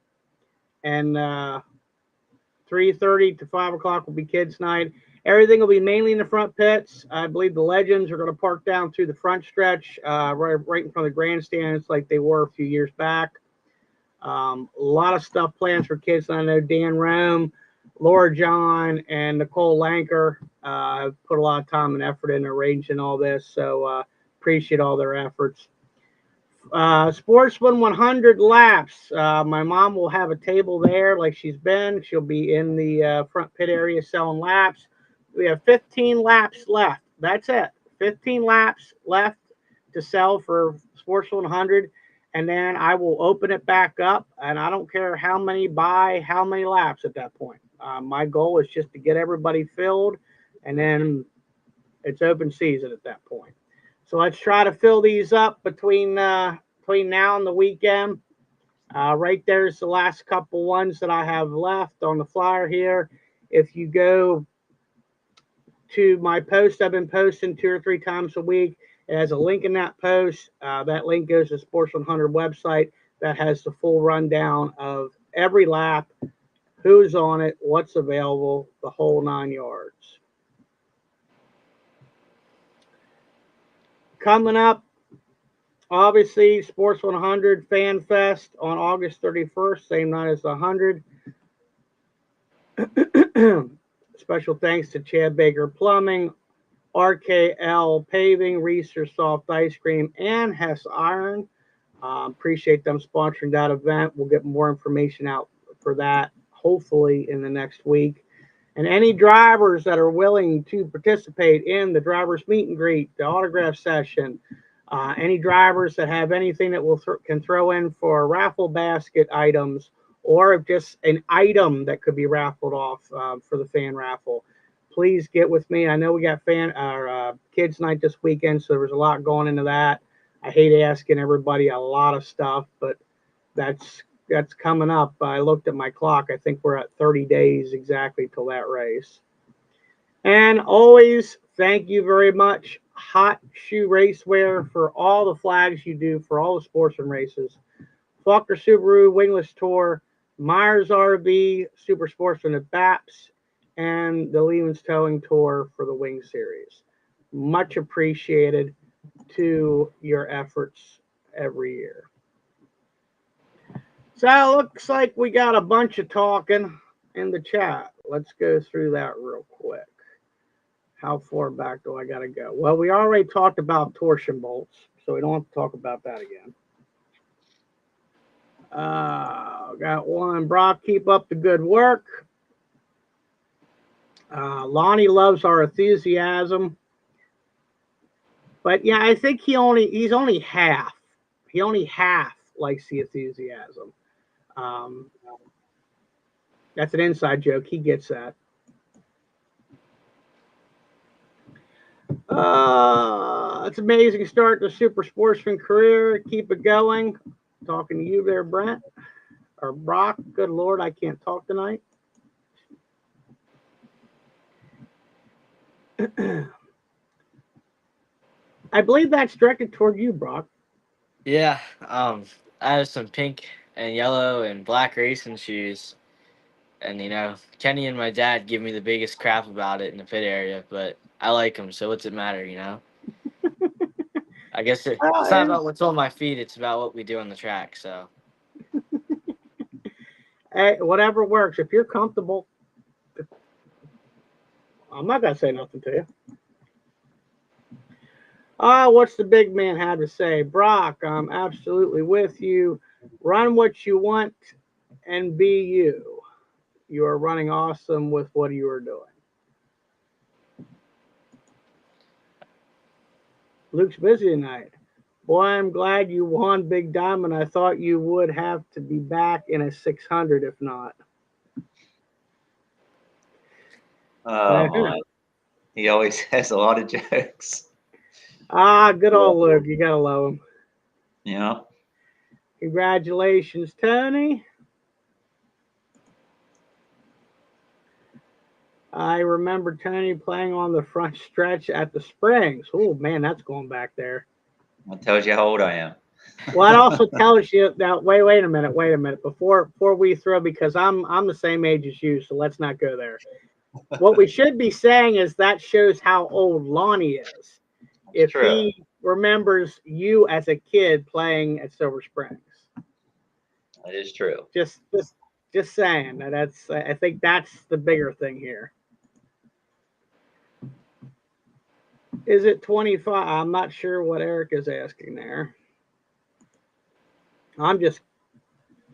and 3:30 to 5 o'clock will be kids night. Everything will be mainly in the front pits. I believe the Legends are going to park down through the front stretch, right in front of the grandstands like they were a few years back. A lot of stuff planned for kids. I know Dan Rome, Laura John, and Nicole Lanker have put a lot of time and effort in arranging all this, so appreciate all their efforts. Sportsman 100 laps. My mom will have a table there like she's been. She'll be in the front pit area selling laps. We have 15 laps left. That's it. 15 laps left to sell for Sportsman 100. And then I will open it back up, and I don't care how many buy how many laps at that point. My goal is just to get everybody filled, and then It's open season at that point. So let's try to fill these up between now and the weekend. Right there's the last couple ones that I have left on the flyer here. If you go to my post, I've been posting 2 or 3 times a week. It has a link in that post. That link goes to the Sports 100 website that has the full rundown of every lap, who's on it, what's available, the whole 9 yards. Coming up, obviously, Sports 100 Fan Fest on August 31st, same night as the 100. Special thanks to Chad Baker Plumbing, RKL Paving, Reeser Soft Ice Cream, and Hess Iron. Appreciate them sponsoring that event. We'll get more information out for that hopefully in the next week. And any drivers that are willing to participate in the drivers meet and greet, the autograph session, any drivers that have anything that can throw in for raffle basket items, or just an item that could be raffled off for the fan raffle, please get with me. I know we got kids night this weekend, so there's a lot going into that. I hate asking everybody a lot of stuff, but that's coming up. I looked at my clock. I think we're at 30 days exactly till that race. And always, thank you very much, Hot Shoe Racewear, for all the flags you do for all the sportsman races. Faulkner Subaru Wingless Tour, Myers RV, Super Sportsman at BAPS, and the Lehman's Towing Tour for the Wing Series. Much appreciated to your efforts every year. So it looks like we got a bunch of talking in the chat. Let's go through that real quick. How far back do I got to go? Well, we already talked about torsion bolts, so we don't have to talk about that again. Got one. Brock, keep up the good work. Lonnie loves our enthusiasm. But yeah, I think he's only half. He only half likes the enthusiasm. That's an inside joke. He gets that. It's amazing start to Super Sportsman career. Keep it going. Talking to you there, Brent. Or Brock. Good Lord, I can't talk tonight. I believe that's directed toward you, Brock. Yeah, I have some pink and yellow and black racing shoes. And, Kenny and my dad give me the biggest crap about it in the pit area, but I like them, so what's it matter, I guess it's not about what's on my feet, it's about what we do on the track, so. Hey, whatever works. If you're comfortable, I'm not going to say nothing to you. What's the big man had to say? Brock, I'm absolutely with you. Run what you want and be you. You are running awesome with what you are doing. Luke's busy tonight. Boy, I'm glad you won Big Diamond. I thought you would have to be back in a 600 if not. My. He always has a lot of jokes. Good old Luke. You got to love him. Yeah. Congratulations, Tony. I remember Tony playing on the front stretch at the Springs. Oh, man, that's going back there. That tells you how old I am. Well, it also tells you that. Wait a minute. Before we throw, because I'm the same age as you, so let's not go there. What we should be saying is that shows how old Lonnie is. If he remembers you as a kid playing at Silver Springs. That is true. Just saying. I think that's the bigger thing here. Is it 25? I'm not sure what Eric is asking there. I'm just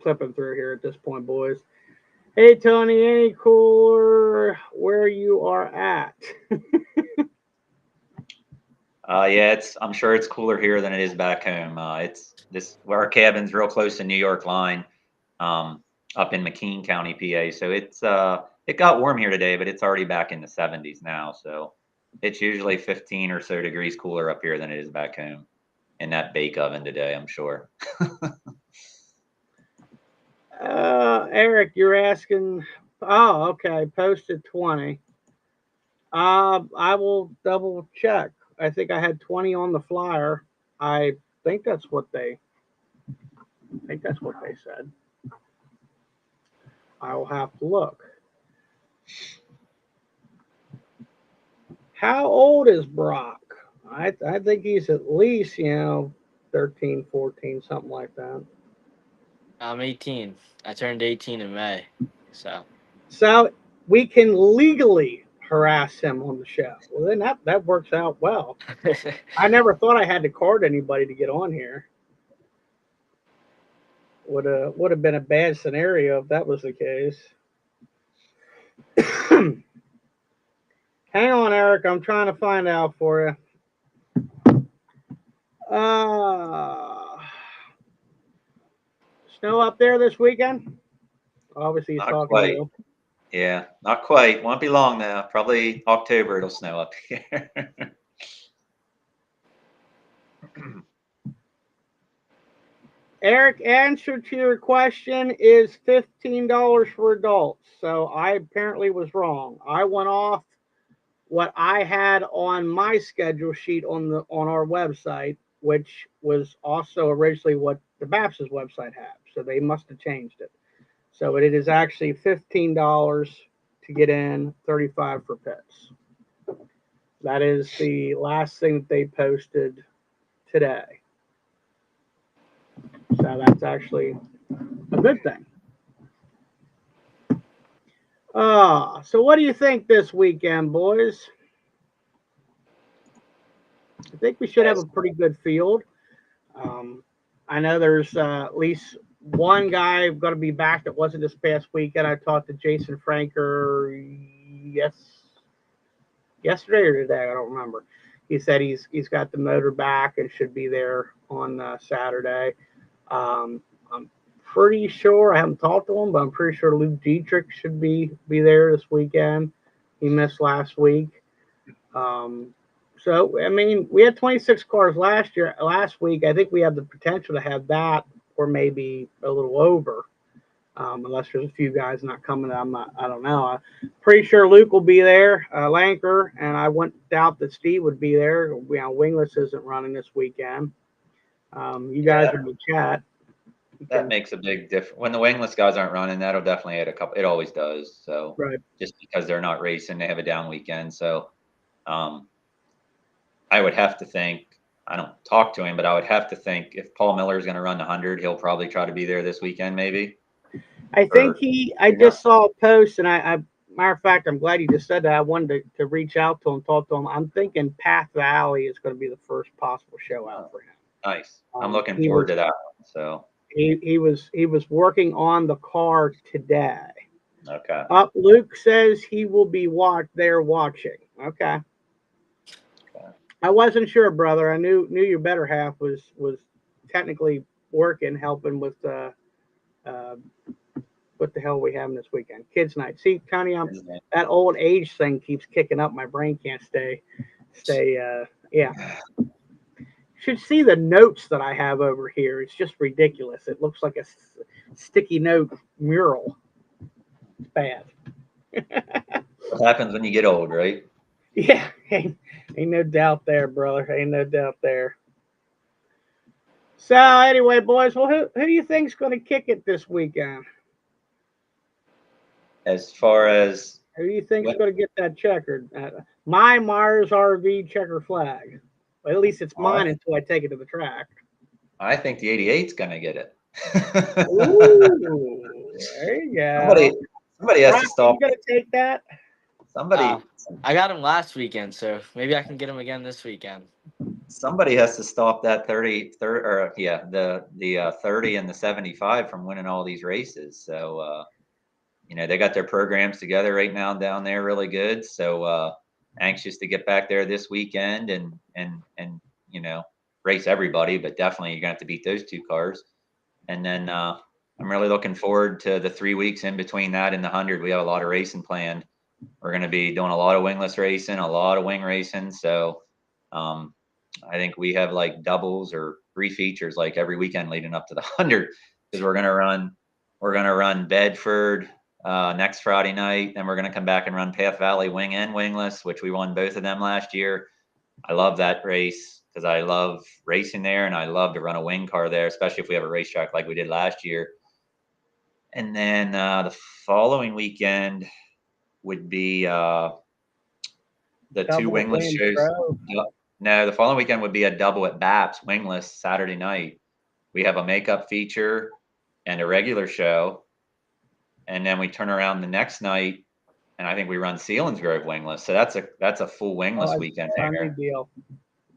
flipping through here at this point, boys. Hey, Tony, any cooler where you are at? Yeah, I'm sure it's cooler here than it is back home. Where our cabin's real close to New York line, up in McKean County, PA. So it got warm here today, but it's already back in the 70s now. So It's usually 15 or so degrees cooler up here than it is back home in that bake oven today, I'm sure. Eric, you're asking. Oh, okay. Posted 20. I will double check. I think I had 20 on the flyer. I think that's what they. I think that's what they said. I will have to look. How old is Brock? I think he's at least 13, 14, something like that. I'm 18. I turned 18 in May. So we can legally harass him on the show. Well, then that works out well. I never thought I had to card anybody to get on here. Would have been a bad scenario if that was the case. Hang on, Eric. I'm trying to find out for you. Snow up there this weekend? Obviously, he's Not talking quite. to you. Yeah, not quite. Won't be long now. Probably October it'll snow up here. Eric, answer to your question is $15 for adults. So I apparently was wrong. I went off what I had on my schedule sheet on our website, which was also originally what the BAPS's website had. So they must have changed it. So it is actually $15 to get in, $35 for pits. That is the last thing that they posted today. So that's actually a good thing. So what do you think this weekend, boys? I think we should have a pretty good field. I know there's at least one guy going to be back that wasn't this past weekend. I talked to Jason Franker yesterday or today. I don't remember. He said he's got the motor back and should be there on Saturday. I'm pretty sure, I haven't talked to him, but I'm pretty sure Luke Dietrich should be there this weekend. He missed last week. So, I mean, we had 26 cars last week. I think we have the potential to have that or maybe a little over, unless there's a few guys not coming. I don't know. I'm pretty sure Luke will be there, Lanker, and I wouldn't doubt that Steve would be there. Wingless isn't running this weekend. You guys are in the chat. That makes a big difference. When the wingless guys aren't running, that'll definitely add a couple. It always does. So right. Just because they're not racing, they have a down weekend. So I would have to think, I don't talk to him, but I would have to think if Paul Miller is going to run the 100, he'll probably try to be there this weekend, maybe. I think I just saw a post, and matter of fact, I'm glad you just said that. I wanted to reach out to him, talk to him. I'm thinking Path Valley is going to be the first possible show out for him. Nice. I'm looking forward to that one. So he was working on the car today. Okay. Luke says he will be there watching. Okay. I wasn't sure, brother. I knew your better half was technically working, helping with what the hell we having this weekend? Kids night. See, Connie, that old age thing keeps kicking up. My brain can't stay. Yeah. Should see the notes that I have over here. It's just ridiculous. It looks like a sticky note mural. It's bad. What happens when you get old, right? Yeah, ain't no doubt there, brother. Ain't no doubt there. So anyway, boys, well, who do you think's going to kick it this weekend? As far as who do you think's going to get that checkered? My Myers RV checker flag. Well, at least it's mine until I take it to the track. I think the 88's going to get it. Ooh, there you go. Somebody has to stop. You going to take that? Somebody. I got him last weekend, so maybe I can get him again this weekend. Somebody has to stop that 30 or the 30 and the 75 from winning all these races. So they got their programs together right now down there really good. So anxious to get back there this weekend and race everybody, but definitely you're gonna have to beat those two cars. And then I'm really looking forward to the 3 weeks in between that and the 100. We have a lot of racing planned We're going to be doing a lot of wingless racing, a lot of wing racing. So I think we have like doubles or 3 features like every weekend leading up to the 100, because we're going to run Bedford next Friday night. Then we're going to come back and run Path Valley wing and wingless, which we won both of them last year. I love that race because I love racing there, and I love to run a wing car there, especially if we have a racetrack like we did last year. And then the following weekend would be the two Double wingless Williams shows. Grove. No, the following weekend would be a double at BAPS wingless Saturday night. We have a makeup feature and a regular show, and then we turn around the next night, and I think we run Selinsgrove wingless. So that's a full wingless weekend Sunday there. deal.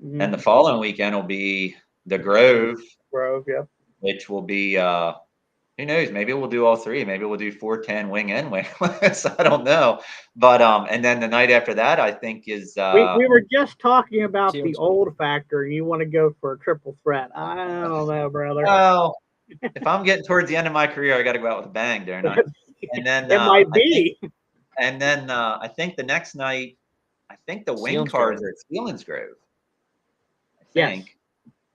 Mm-hmm. And the following weekend will be the Grove, Yep. which will be who knows? Maybe we'll do all 3. Maybe we'll do 410 wing and wingless. I don't know. But and then the night after that, I think is we were just talking about the Seems- old factor, and you want to go for a triple threat. I don't know, brother. well, if I'm getting towards the end of my career, I got to go out with a bang, don't I? And then it might be. I think the next night, I think the wing Selinsgrove. cars are at Selinsgrove. I Yes. think.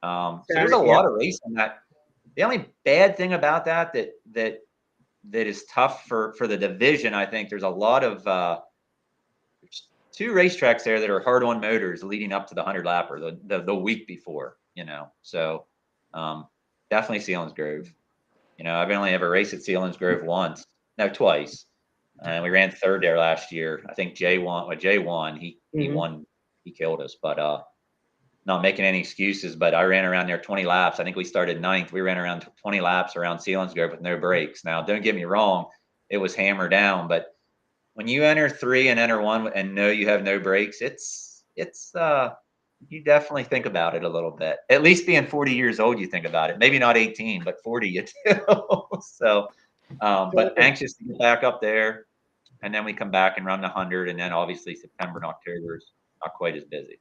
So there's a lot of racing. That the only bad thing about that is tough for the division. I think there's a lot of there's 2 racetracks there that are hard on motors leading up to the 100 lapper the week before. So definitely Selinsgrove. I've only ever raced at Selinsgrove once, no, twice. And we ran 3rd there last year. I think Jay won. Well, Jay won. He won. He killed us. But not making any excuses. But I ran around there 20 laps. I think we started 9th. We ran around 20 laps around Selinsgrove with no brakes. Now, don't get me wrong, it was hammered down. But when you enter 3 and enter 1 and know you have no brakes, it's you definitely think about it a little bit. At least being 40 years old, you think about it. Maybe not 18, but 40 you do. So, but anxious to get back up there. And then we come back and run the 100. And then obviously September and October is not quite as busy.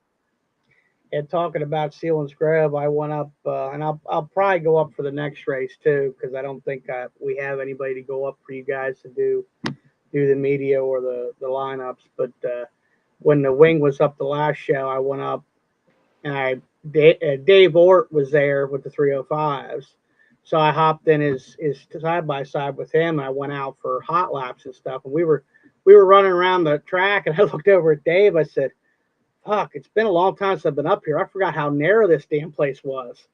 And talking about Selinsgrove, I went up, and I'll probably go up for the next race too, because I don't think we have anybody to go up for you guys to do the media or the lineups. But when the wing was up the last show, I went up, and Dave Ort was there with the 305s. So I hopped in his side by side with him, and I went out for hot laps and stuff. And we were running around the track, and I looked over at Dave. I said, "Fuck, it's been a long time since I've been up here. I forgot how narrow this damn place was."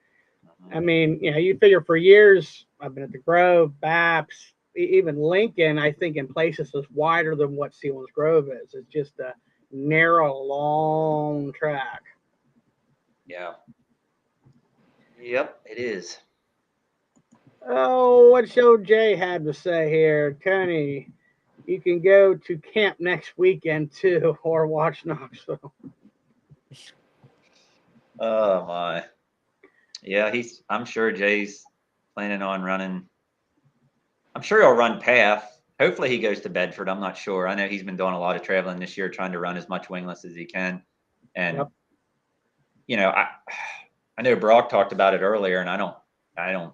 I mean, you figure for years I've been at the Grove, BAPS, even Lincoln. I think in places is wider than what Selinsgrove is. It's just a narrow, long track. Yeah. Yep, it is. Oh, what show Jay had to say here, Tony? You can go to camp next weekend too, or watch Knoxville. Oh my. Yeah, I'm sure Jay's planning on running. I'm sure he'll run Path. Hopefully he goes to Bedford. I'm not sure. I know he's been doing a lot of traveling this year, trying to run as much wingless as he can. And I know Brock talked about it earlier, and I don't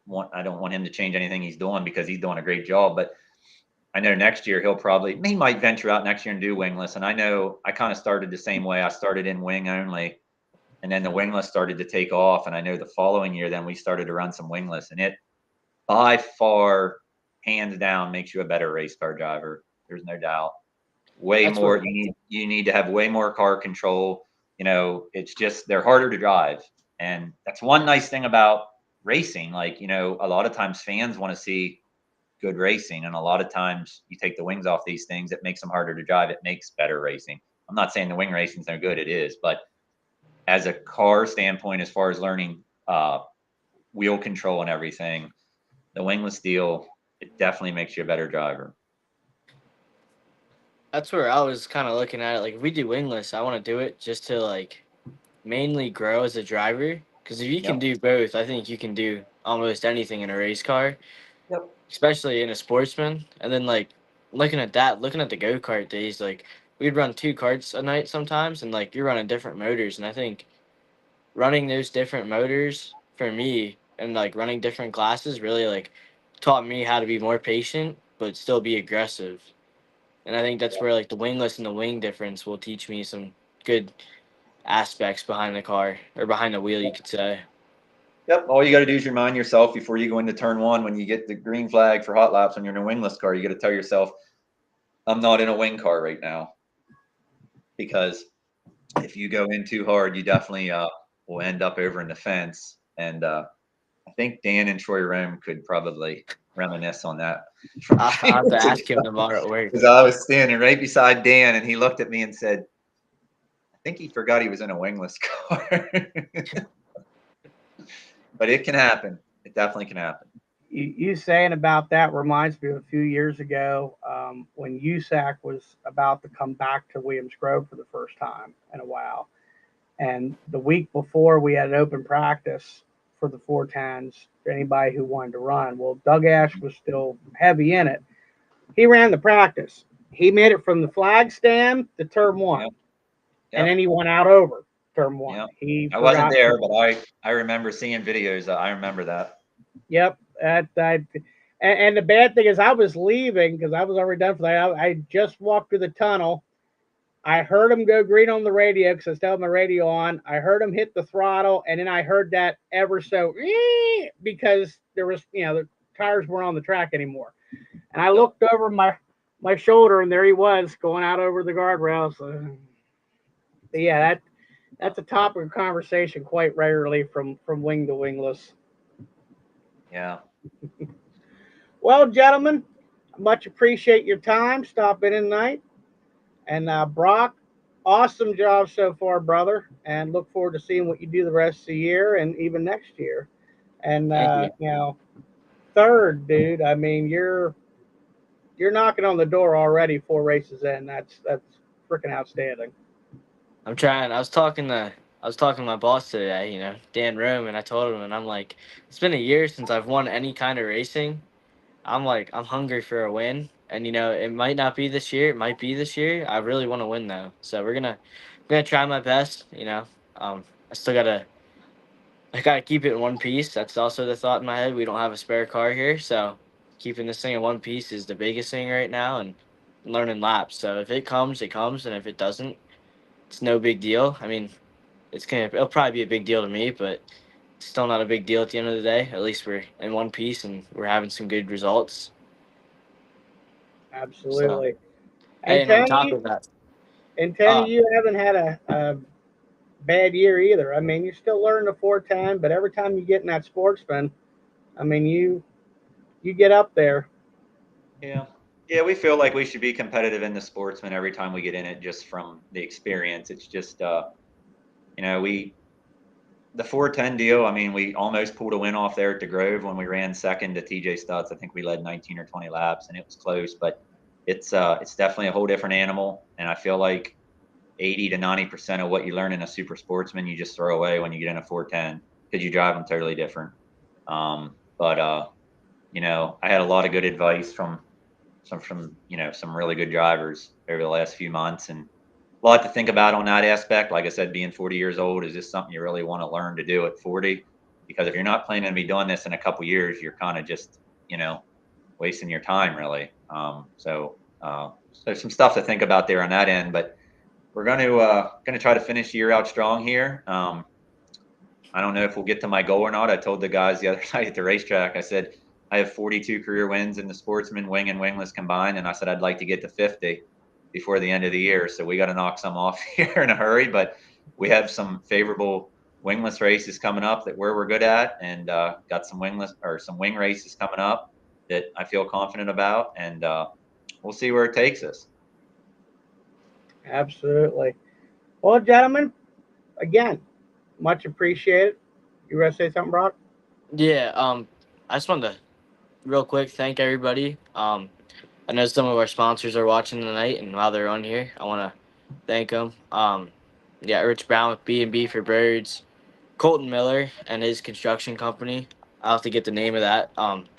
want him to change anything he's doing because he's doing a great job. But I know next year he might venture out next year and do wingless. And I know I kind of started the same way. I started in wing only, and then the wingless started to take off. And I know the following year, then we started to run some wingless, and it by far, hands down, makes you a better race car driver. There's no doubt. You need to have way more car control. It's just they're harder to drive. And that's one nice thing about racing. Like, a lot of times fans want to see good racing. And a lot of times you take the wings off these things, it makes them harder to drive. It makes better racing. I'm not saying the wing racing's no good. It is. But as a car standpoint, as far as learning wheel control and everything, the wingless deal, it definitely makes you a better driver. That's where I was kind of looking at it. Like, if we do wingless, I want to do it just to, like, mainly grow as a driver. Because if you can do both, I think you can do almost anything in a race car. Yep. Especially in a sportsman. And then, like, looking at the go-kart days, like, we'd run 2 karts a night sometimes, and, like, you're running different motors. And I think running those different motors, for me, and, like, running different classes really, like, taught me how to be more patient, but still be aggressive. and I think that's where like the wingless and the wing difference will teach me some good aspects behind the car or behind the wheel, you could say. Yep. All you got to do is remind yourself before you go into turn one, when you get the green flag for hot laps when you're in a wingless car, you got to tell yourself, I'm not in a wing car right now. Because if you go in too hard, you definitely will end up over in the fence. And I think Dan and Troy Rome could probably reminisce on that. I'll have to ask him tomorrow at work. Because I was standing right beside Dan, and he looked at me and said, I think he forgot he was in a wingless car. But it can happen. It definitely can happen. You saying about that reminds me of a few years ago when USAC was about to come back to Williams Grove for the first time in a while. And the week before, we had an open practice for the 410s for anybody who wanted to run. Well, Doug Ash was still heavy in it. He ran the practice. He made it from the flag stand to turn one. Yep. And then he went out over turn one. Yep. He I wasn't there, but I remember seeing videos. I remember that. Yep. And the bad thing is I was leaving because I was already done for that. I just walked through the tunnel. I heard him go green on the radio because I still had my radio on. I heard him hit the throttle, and then I heard that ever so because there was, the tires weren't on the track anymore. And I looked over my shoulder, and there he was going out over the guardrails. But yeah, that's a topic of conversation quite rarely from wing to wingless. Yeah. Well, gentlemen, much appreciate your time stopping in tonight. And Brock, awesome job so far, brother. And look forward to seeing what you do the rest of the year and even next year. And third, dude, I mean, you're knocking on the door already 4 races in. That's freaking outstanding. I'm trying. I was talking to my boss today, Dan Rome, and I told him, and I'm like, it's been a year since I've won any kind of racing. I'm like, I'm hungry for a win, and it might not be this year. It might be this year. I really want to win though, so I'm gonna try my best. I still I gotta keep it in one piece. That's also the thought in my head. We don't have a spare car here, so keeping this thing in one piece is the biggest thing right now, and learning laps. So if it comes, it comes, and if it doesn't, it's no big deal. I mean, it'll probably be a big deal to me, but it's still not a big deal at the end of the day. At least we're in one piece and we're having some good results. Absolutely. So, and on top of that, Tony, you haven't had a bad year either. I mean, you're still learning the 410, but every time you get in that Sportsman, I mean, you get up there. Yeah, we feel like we should be competitive in the Sportsman every time we get in it, just from the experience. It's just, the 410 deal. I mean, we almost pulled a win off there at the Grove when we ran second to TJ Stutz. I think we led 19 or 20 laps, and it was close, but it's definitely a whole different animal. And I feel like 80 to 90% of what you learn in a Super Sportsman, you just throw away when you get in a 410 because you drive them totally different. But I had a lot of good advice from some really good drivers over the last few months, and a lot to think about on that aspect. Like I said, being 40 years old, is this something you really want to learn to do at 40? Because if you're not planning to be doing this in a couple years, you're kind of just, wasting your time, really. So there's some stuff to think about there on that end, but we're going to try to finish the year out strong here. I don't know if we'll get to my goal or not. I told the guys the other night at the racetrack, I said, I have 42 career wins in the Sportsman, wing and wingless combined, and I said I'd like to get to 50 before the end of the year. So we got to knock some off here in a hurry, but we have some favorable wingless races coming up that we're good at, and got some wing races coming up that I feel confident about, and we'll see where it takes us. Absolutely. Well, gentlemen, again, much appreciated. You want to say something, Brock? Yeah. I just wanted to real quick thank everybody. I know some of our sponsors are watching tonight, and while they're on here, I want to thank them. Rich Brown with B&B for Birds, Colton Miller and his construction company. I'll have to get the name of that.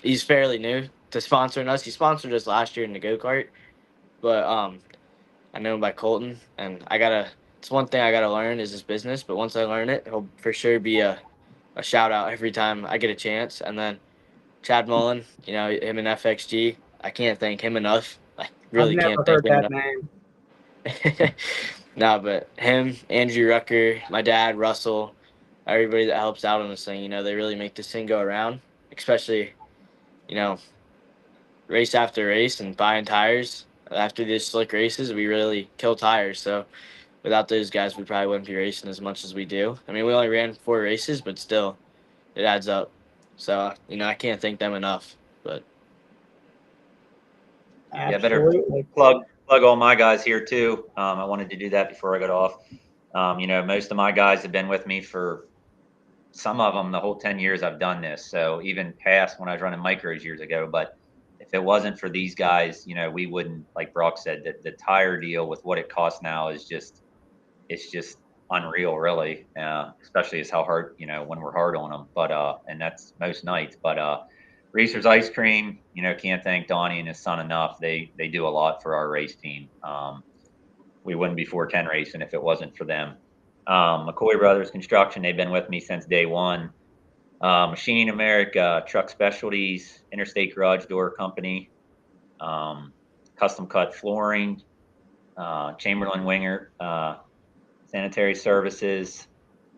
He's fairly new to sponsoring us. He sponsored us last year in the go-kart, but I know him by Colton, and it's one thing I gotta learn is his business, but once I learn it, he'll for sure be a shout out every time I get a chance. And then Chad Mullen, him and FXG, I can't thank him enough. Like, really I've can't never thank heard him that enough. name. No, but him, Andrew Rucker, my dad, Russell, everybody that helps out on this thing, you know, they really make this thing go around, especially, you know, race after race and buying tires. After these slick races, we really kill tires. So without those guys, we probably wouldn't be racing as much as we do. I mean, we only ran 4 races, but still, it adds up. So, you know, I can't thank them enough. But Yeah, better Absolutely. plug all my guys here too. I wanted to do that before I got off. You know, most of my guys have been with me for some of them the whole 10 years I've done this. So even past when I was running micros years ago. But if it wasn't for these guys, you know, we wouldn't, like Brock said, the tire deal with what it costs now is just, it's just unreal, really. Especially as how hard, you know, when we're hard on them. But and that's most nights. But Reese's Ice Cream, you know, can't thank Donnie and his son enough. They do a lot for our race team. We wouldn't be 410 racing if it wasn't for them. McCoy Brothers Construction, they've been with me since day one. Machining America, Truck Specialties, Interstate Garage Door Company, Custom Cut Flooring, Chamberlain Winger, Sanitary Services,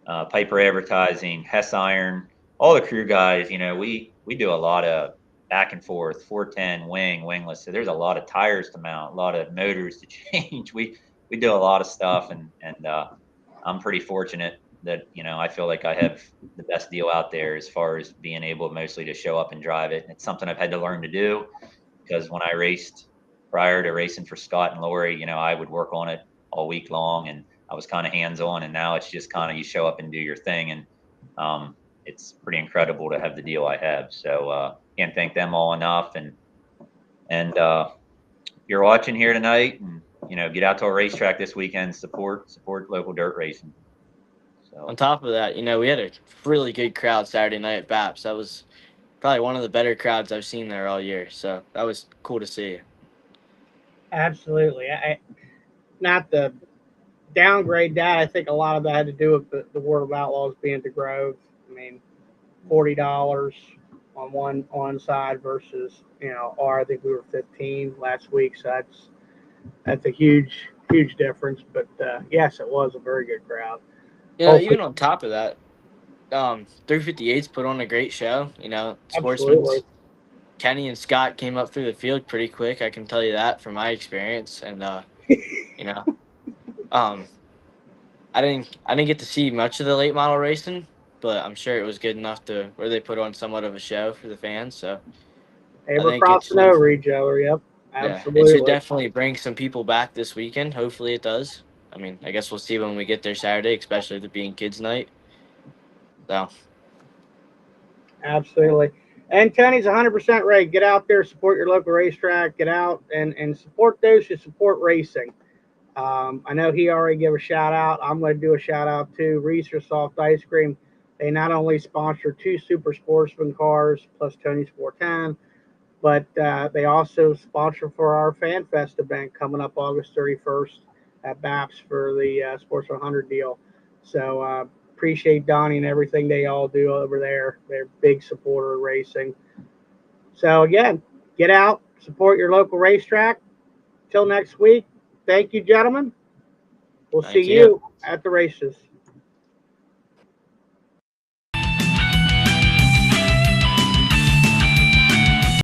Piper Advertising, Hess Iron, all the crew guys. You know, we do a lot of back and forth, 410, wingless. So there's a lot of tires to mount, a lot of motors to change. We do a lot of stuff, and I'm pretty fortunate that, you know, I feel like I have the best deal out there as far as being able mostly to show up and drive it. And it's something I've had to learn to do, because when I raced prior to racing for Scott and Lori, you know, I would work on it all week long, and I was kind of hands on. And now it's just kind of you show up and do your thing, and it's pretty incredible to have the deal I have. So can't thank them all enough. And if you're watching here tonight, and you know, get out to a racetrack this weekend, support local dirt racing. So on top of that, you know, we had a really good crowd Saturday night at BAPS. That was probably one of the better crowds I've seen there all year. So that was cool to see. Absolutely. Not the downgrade that. I think a lot of that had to do with the World of Outlaws being to Grove. I mean, $40 on one side versus, you know, or I think we were 15 last week. So that's a huge difference. But yes, it was a very good crowd. You know, Hopefully, even on top of that, 358's put on a great show. You know, absolutely. Sportsman's Kenny and Scott came up through the field pretty quick. I can tell you that from my experience. And you know, um, I didn't get to see much of the late model racing, but I'm sure it was good enough to where they put on somewhat of a show for the fans. So They I were think it crossing should, over each other. Yep, it should absolutely. definitely bring some people back this weekend. Hopefully it does. I mean, I guess we'll see when we get there Saturday, especially with it being kids' night. So Absolutely. And Kenny's 100% right. Get out there, support your local racetrack. Get out and support those who support racing. I know he already gave a shout out. I'm going to do a shout out to Reese's Soft Ice Cream. They not only sponsor 2 Super Sportsman cars plus Tony's 410, but they also sponsor for our Fan Fest event coming up August 31st at BAPS for the Sports 100 deal. So appreciate Donnie and everything they all do over there. They're big supporter of racing. So again, get out, support your local racetrack. Till next week, thank you, gentlemen. We'll see thank you. you at the races.